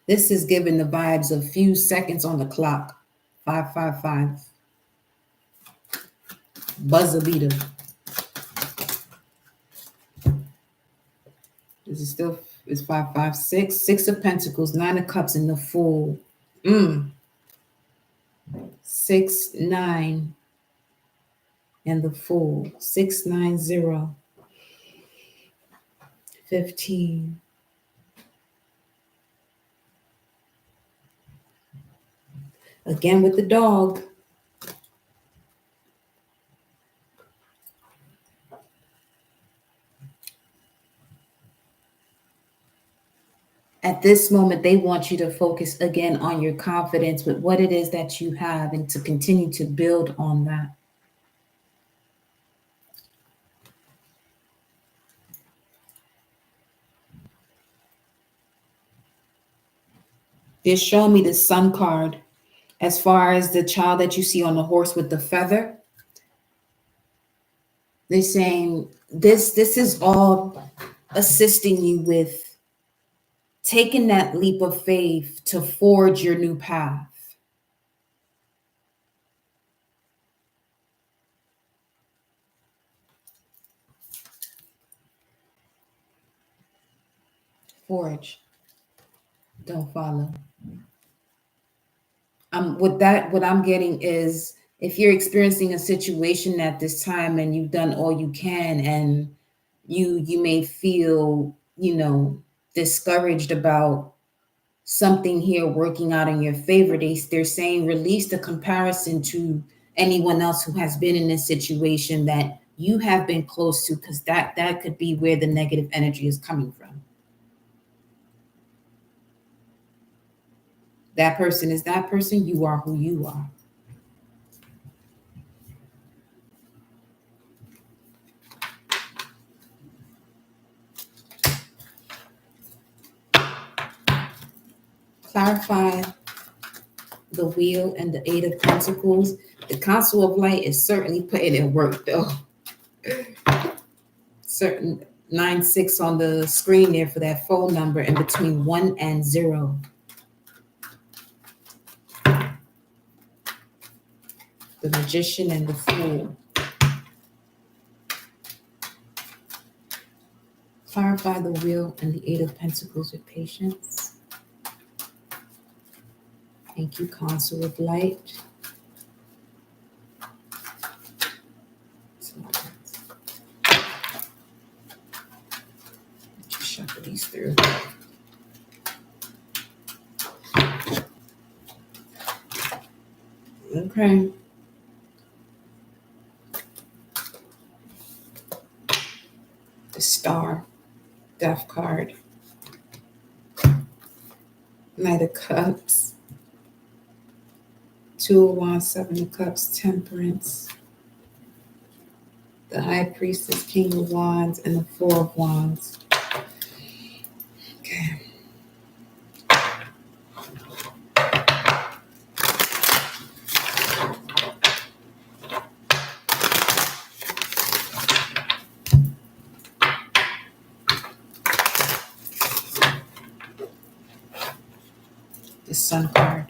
S1: This is giving the vibes of few seconds on the clock. 555. Buzzer beater. This is still, it's 556. Six of Pentacles, Nine of Cups, and the Fool. 6, 9, and the Fool. 690. 15. Again with the dog. At this moment, they want you to focus again on your confidence with what it is that you have and to continue to build on that. They're showing me the Sun card as far as the child that you see on the horse with the feather. They're saying this is all assisting you with taking that leap of faith to forge your new path. Forge. Don't follow. What I'm getting is, if you're experiencing a situation at this time and you've done all you can and You may feel, discouraged about something here working out in your favor. They're saying release the comparison to anyone else who has been in this situation that you have been close to, because that could be where the negative energy is coming from. That person is that person. You are who you are. Clarify the wheel and the Eight of Pentacles. The Council of Light is certainly putting in work, though. Certain 9-6 on the screen there for that phone number, in between 1 and 0. The Magician and the Fool. Clarify the wheel and the Eight of Pentacles with patience. Thank you, Council of Light. Just shuffle these through. Okay. The Star. Death card. Knight of Cups. Two of Wands, Seven of Cups, Temperance. The High Priestess, King of Wands, and the Four of Wands. Okay. The Sun card.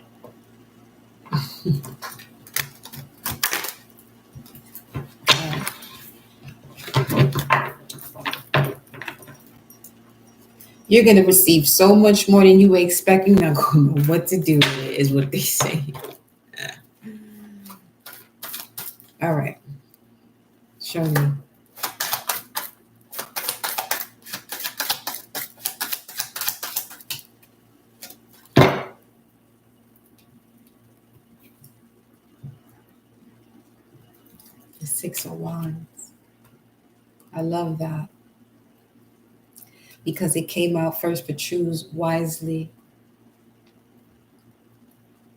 S1: You're going to receive so much more than you were expecting. Not going to know what to do with it, is what they say. All right. Show me. The Six of Wands. I love that. Because it came out first for choose wisely.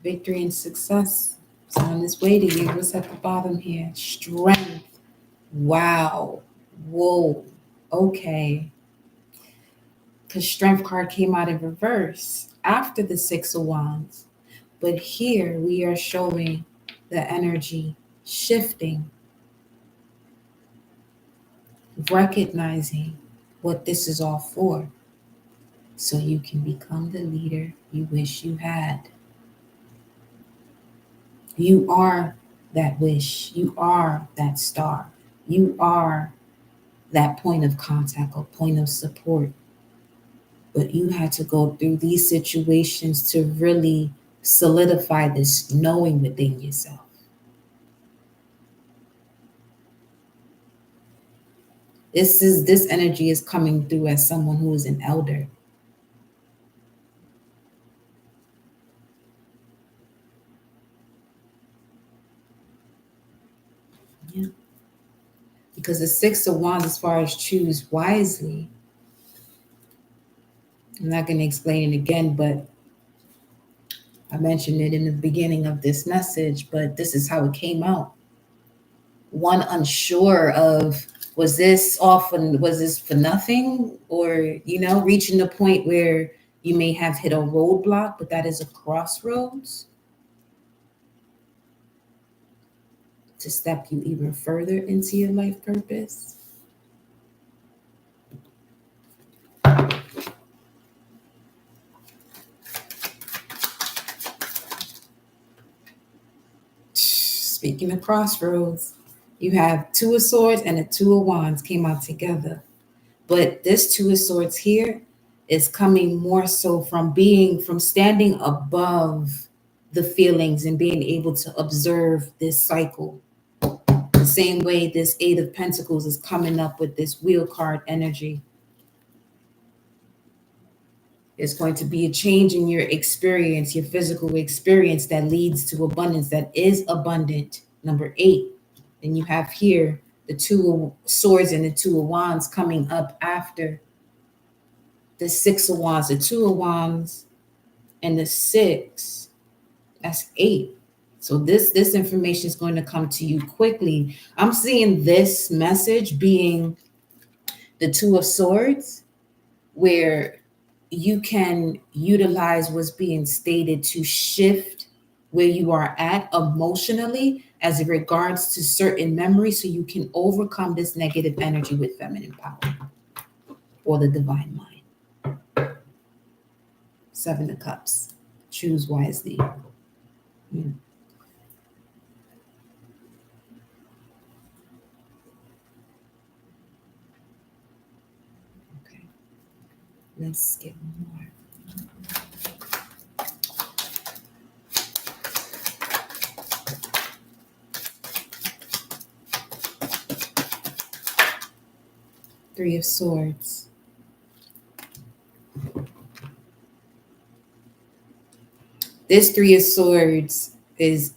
S1: Victory and success is on its way to you. What's at the bottom here? Strength. Wow. Whoa. Okay. Because Strength card came out in reverse after the Six of Wands. But here we are showing the energy shifting, recognizing what this is all for, so you can become the leader you wish you had. You are that wish. You are that star. You are that point of contact or point of support. But you had to go through these situations to really solidify this knowing within yourself. This energy is coming through as someone who is an elder. Yeah. Because the Six of Wands, as far as choose wisely, I'm not going to explain it again, but I mentioned it in the beginning of this message, but this is how it came out. One unsure of, was this for nothing? Or, reaching the point where you may have hit a roadblock, but that is a crossroads to step you even further into your life purpose. Speaking of crossroads, you have Two of Swords and a Two of Wands came out together. But this Two of Swords here is coming more so from standing above the feelings and being able to observe this cycle. The same way this Eight of Pentacles is coming up with this wheel card energy. It's going to be a change in your experience, your physical experience that leads to abundance, that is abundant. Number 8. Then you have here the Two of Swords and the Two of Wands coming up after the Six of Wands, the Two of Wands, and the 6. That's 8. So this information is going to come to you quickly. I'm seeing this message being the Two of Swords, where you can utilize what's being stated to shift where you are at emotionally as it regards to certain memories, so you can overcome this negative energy with feminine power or the divine mind. 7 of Cups. Choose wisely. Okay. Let's get more. Three of Swords. This Three of Swords is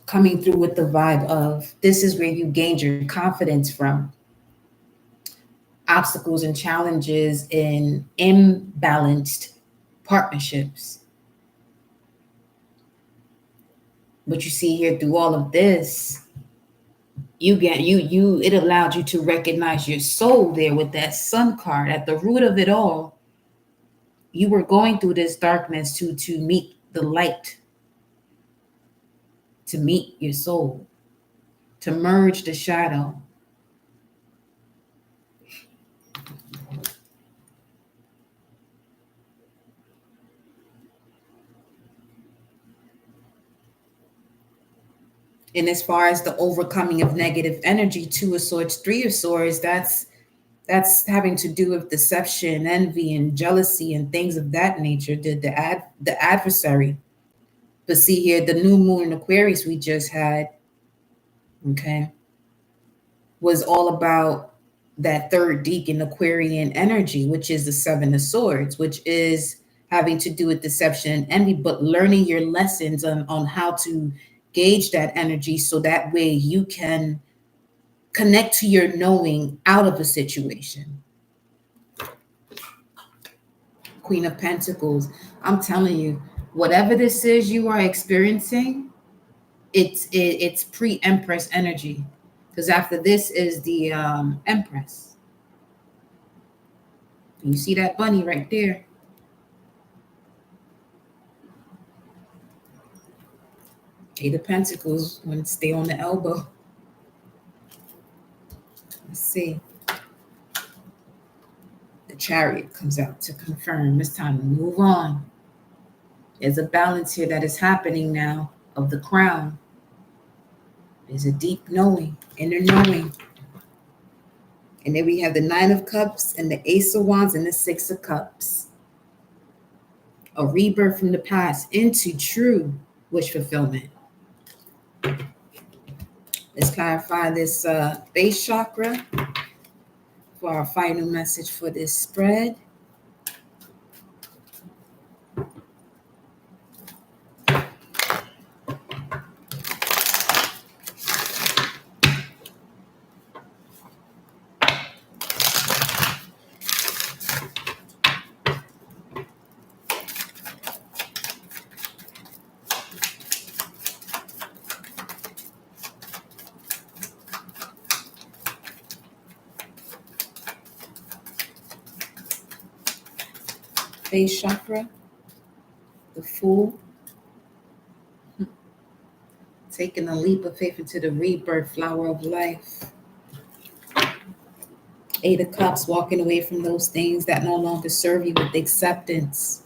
S1: coming through with the vibe of this is where you gained your confidence from. Obstacles and challenges in imbalanced partnerships. But you see here through all of this, it allowed you to recognize your soul there with that Sun card at the root of it all. You were going through this darkness to meet the light, to meet your soul, to merge the shadow. And as far as the overcoming of negative energy, Two of Swords, Three of Swords, that's having to do with deception, envy, and jealousy, and things of that nature. The adversary. But see here, the new moon in Aquarius we just had, okay, was all about that third deacon Aquarian energy, which is the Seven of Swords, which is having to do with deception and envy, but learning your lessons on how to gauge that energy so that way you can connect to your knowing out of a situation. Queen of Pentacles. I'm telling you, whatever this is you are experiencing, it's pre-Empress energy, because after this is the Empress. You see that bunny right there? Eight of Pentacles, want to stay on the elbow. Let's see. The Chariot comes out to confirm it's time to move on. There's a balance here that is happening now of the Crown. There's a deep knowing, inner knowing. And then we have the Nine of Cups and the Ace of Wands and the Six of Cups. A rebirth from the past into true wish fulfillment. Let's clarify this base chakra for our final message for this spread. Base chakra, the Fool, taking a leap of faith into the rebirth, flower of life. Eight of Cups, walking away from those things that no longer serve you with acceptance.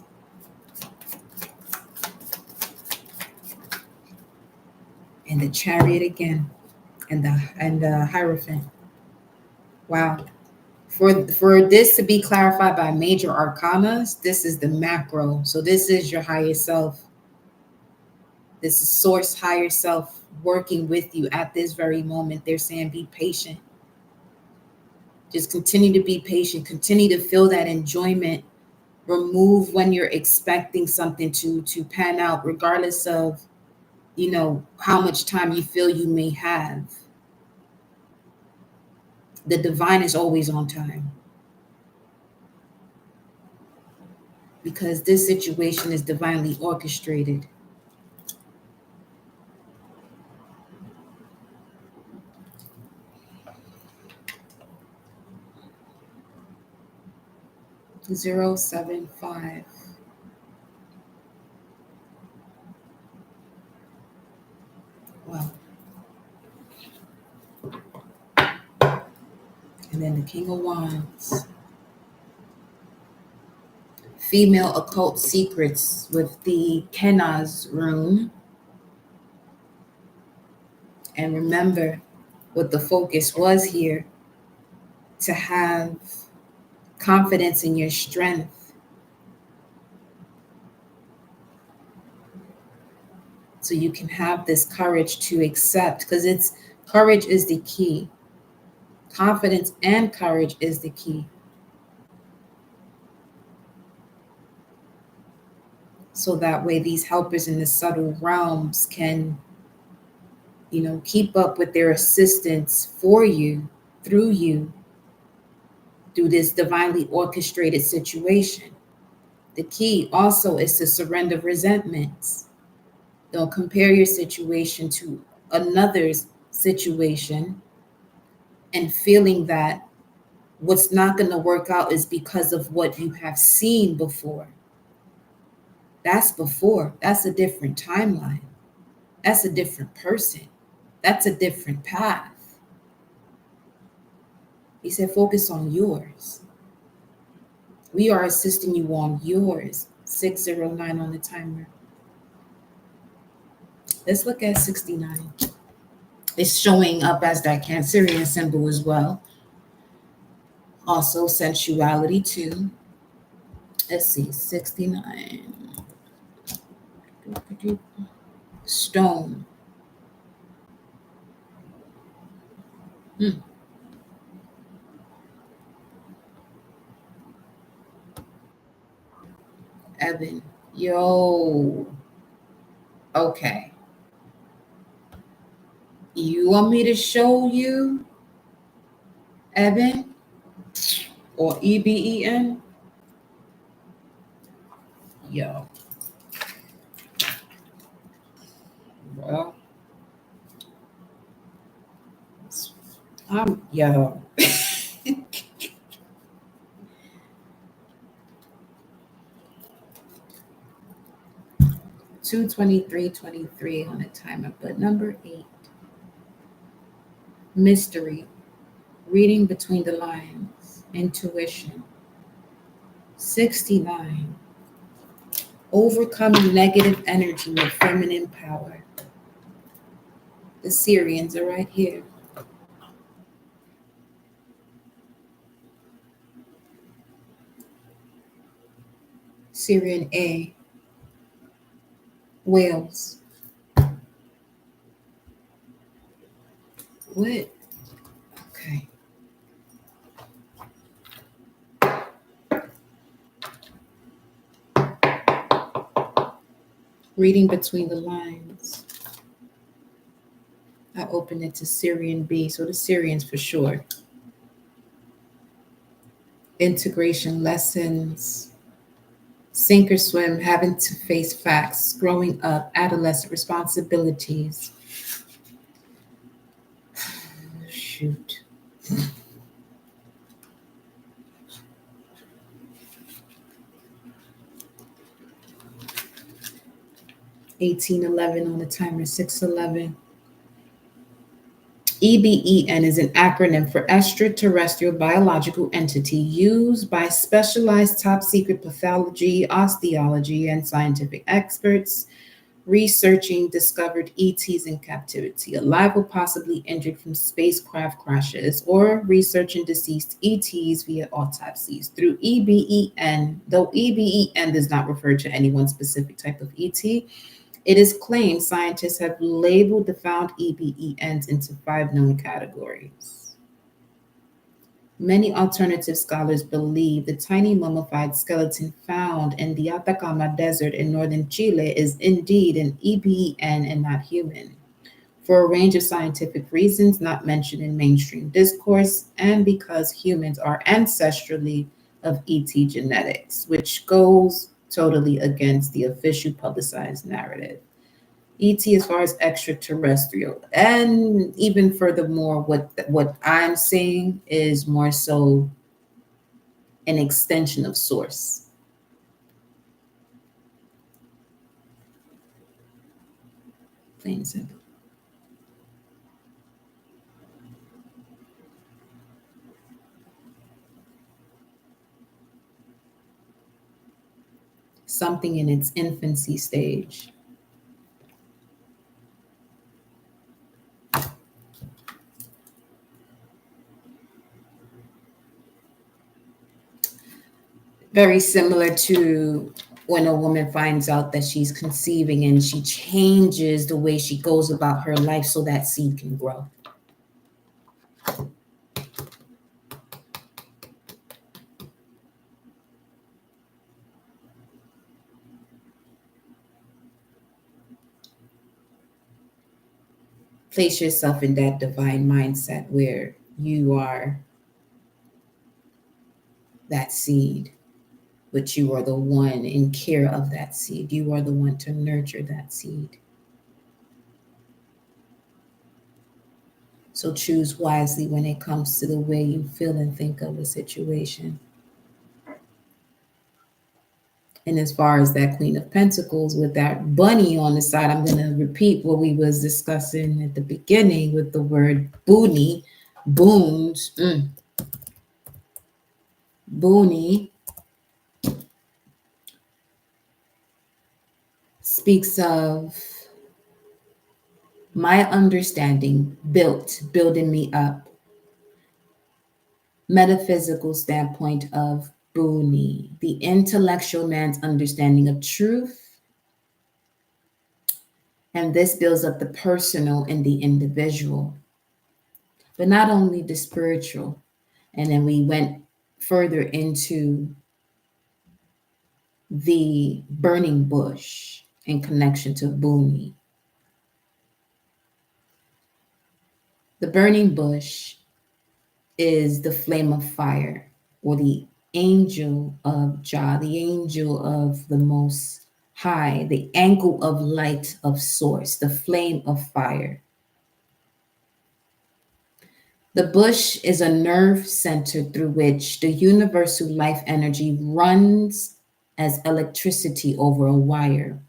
S1: And the Chariot again, and the Hierophant. Wow. For this to be clarified by major arcanas, this is the macro. So this is your higher self. This is source higher self working with you at this very moment. They're saying be patient. Just continue to be patient. Continue to feel that enjoyment. Remove when you're expecting something to pan out, regardless of, how much time you feel you may have. The divine is always on time, because this situation is divinely orchestrated. Zero, 7, 5. Wow. And then the King of Wands. Female occult secrets with the Kenaz rune. And remember what the focus was here: to have confidence in your strength. So you can have this courage to accept, because courage is the key. Confidence and courage is the key. So that way these helpers in the subtle realms can, keep up with their assistance for you, through this divinely orchestrated situation. The key also is to surrender resentments. Don't compare your situation to another's situation and feeling that what's not going to work out is because of what you have seen before. That's before. That's a different timeline. That's a different person. That's a different path. He said, focus on yours. We are assisting you on yours. 609 on the timer. Let's look at 69. It's showing up as that Cancerian symbol as well. Also sensuality too. Let's see, 69. Stone. Evan. Yo. Okay. You want me to show you Evan or EBEN? Yo. Well, yo. 223:23 on the timer, but number 8. Mystery. Reading between the lines. Intuition. 69. Overcoming negative energy with feminine power. The Syrians are right here. Syrian A. Wales. What? Okay. Reading between the lines. I opened it to Syrian B, so the Syrians for sure. Integration lessons. Sink or swim, having to face facts, growing up, adolescent responsibilities. Shoot. $18.11 on the timer, 6:11. EBEN is an acronym for extraterrestrial biological entity used by specialized top secret pathology, osteology, and scientific experts researching discovered ETs in captivity, alive or possibly injured from spacecraft crashes, or researching deceased ETs via autopsies through EBEN. Though EBEN does not refer to any one specific type of ET, It is claimed scientists have labeled the found EBENs into 5 known categories. Many alternative scholars believe the tiny mummified skeleton found in the Atacama Desert in northern Chile is indeed an EBEN and not human, for a range of scientific reasons not mentioned in mainstream discourse, and because humans are ancestrally of ET genetics, which goes totally against the official publicized narrative. ET as far as extraterrestrial, and even furthermore, what I'm saying is more so an extension of source. Plain and simple. Something in its infancy stage. Very similar to when a woman finds out that she's conceiving and she changes the way she goes about her life so that seed can grow. Place yourself in that divine mindset where you are that seed, but you are the one in care of that seed. You are the one to nurture that seed. So choose wisely when it comes to the way you feel and think of a situation. And as far as that Queen of Pentacles with that bunny on the side, I'm going to repeat what we was discussing at the beginning with the word boonie, boons, boonie speaks of my understanding building me up, metaphysical standpoint of boonie, the intellectual man's understanding of truth. And this builds up the personal and the individual, but not only the spiritual. And then we went further into the burning bush in connection to Boonie. The burning bush is the flame of fire, or the angel of Jah, the angel of the Most High, the angle of light of source, the flame of fire. The bush is a nerve center through which the universal life energy runs as electricity over a wire,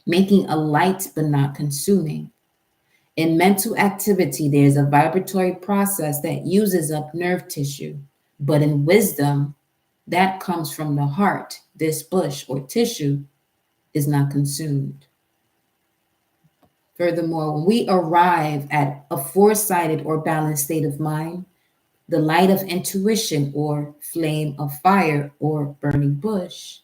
S1: making a light but not consuming. In mental activity, there's a vibratory process that uses up nerve tissue, but in wisdom, that comes from the heart. This bush or tissue is not consumed. Furthermore, when we arrive at a foresighted or balanced state of mind, the light of intuition or flame of fire or burning bush,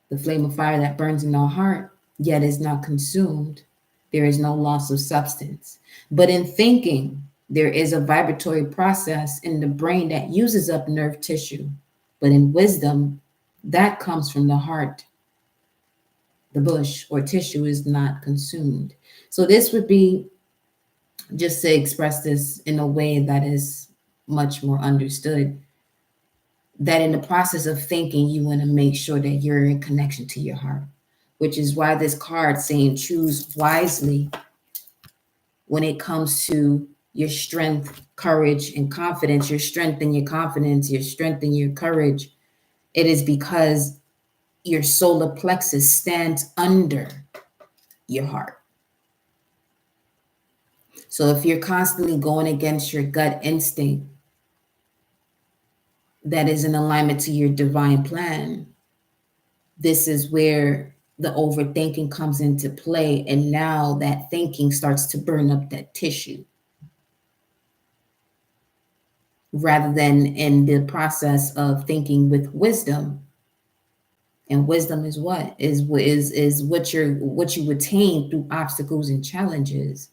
S1: the flame of fire that burns in our heart, yet is not consumed. There is no loss of substance. But in thinking, there is a vibratory process in the brain that uses up nerve tissue. But in wisdom, that comes from the heart. The bush or tissue is not consumed. So this would be, just to express this in a way that is much more understood, that in the process of thinking, you want to make sure that you're in connection to your heart, which is why this card saying choose wisely when it comes to your strength, courage, and confidence, your strength and your confidence, your strength and your courage. It is because your solar plexus stands under your heart. So if you're constantly going against your gut instinct that is in alignment to your divine plan, this is where the overthinking comes into play. And now that thinking starts to burn up that tissue rather than in the process of thinking with wisdom. And wisdom is what? Is what you attain through obstacles and challenges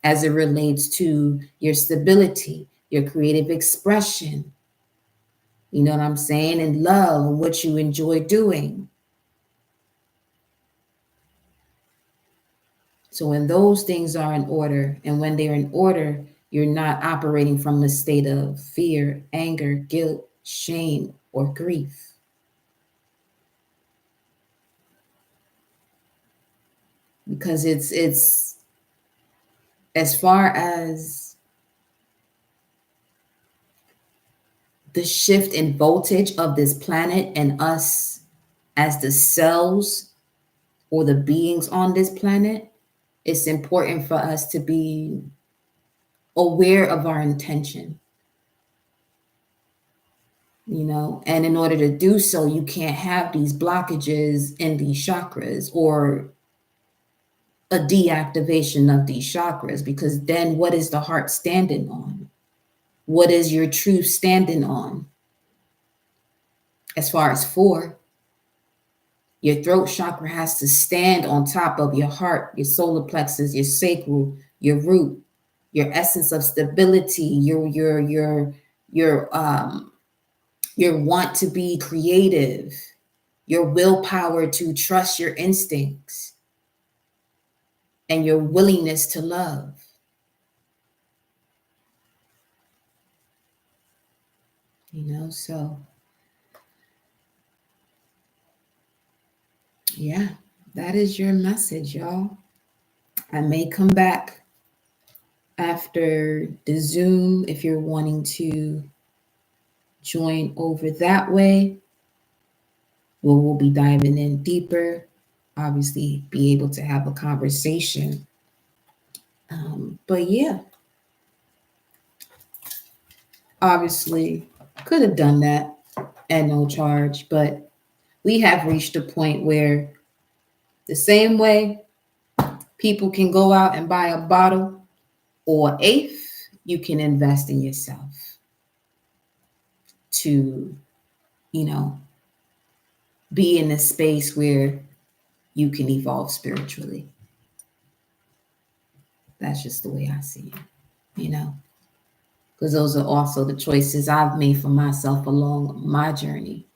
S1: as it relates to your stability, your creative expression. You know what I'm saying? And love and what you enjoy doing. So when those things are in order, and when they're in order, you're not operating from a state of fear, anger, guilt, shame, or grief. Because it's as far as the shift in voltage of this planet and us as the cells or the beings on this planet, it's important for us to be aware of our intention, you know, and in order to do so, you can't have these blockages in these chakras or a deactivation of these chakras, because then what is the heart standing on? What is your truth standing on? As far as four, your throat chakra has to stand on top of your heart, your solar plexus, your sacral, your root, your essence of stability, your want to be creative, your willpower to trust your instincts, and your willingness to love. You know, so yeah, that is your message, y'all. I may come back after the Zoom if you're wanting to join over that way. Where we'll be diving in deeper, obviously be able to have a conversation. But yeah, obviously could have done that at no charge, but we have reached a point where the same way people can go out and buy a bottle or eighth, you can invest in yourself to, you know, be in a space where you can evolve spiritually. That's just the way I see it, you know, because those are also the choices I've made for myself along my journey.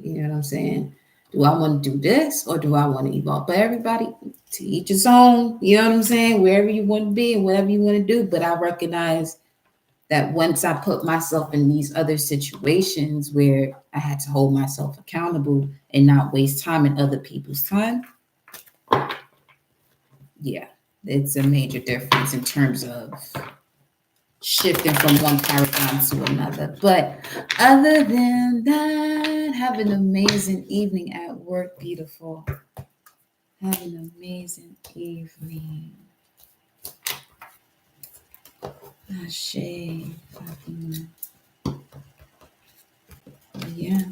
S1: You know what I'm saying? Do I want to do this or do I want to evolve? But everybody, to each his own, you know what I'm saying? Wherever you want to be and whatever you want to do. But I recognize that once I put myself in these other situations where I had to hold myself accountable and not waste time in other people's time, yeah, it's a major difference in terms of shifting from one paradigm to another. But other than that, have an amazing evening at work, beautiful. Have an amazing evening. Ashe, Fatima. Yeah.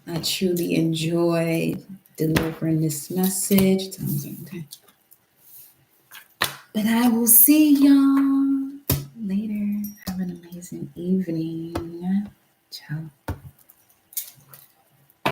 S1: I truly enjoyed delivering this message. Okay. But I will see y'all later. Have an amazing evening. Ciao.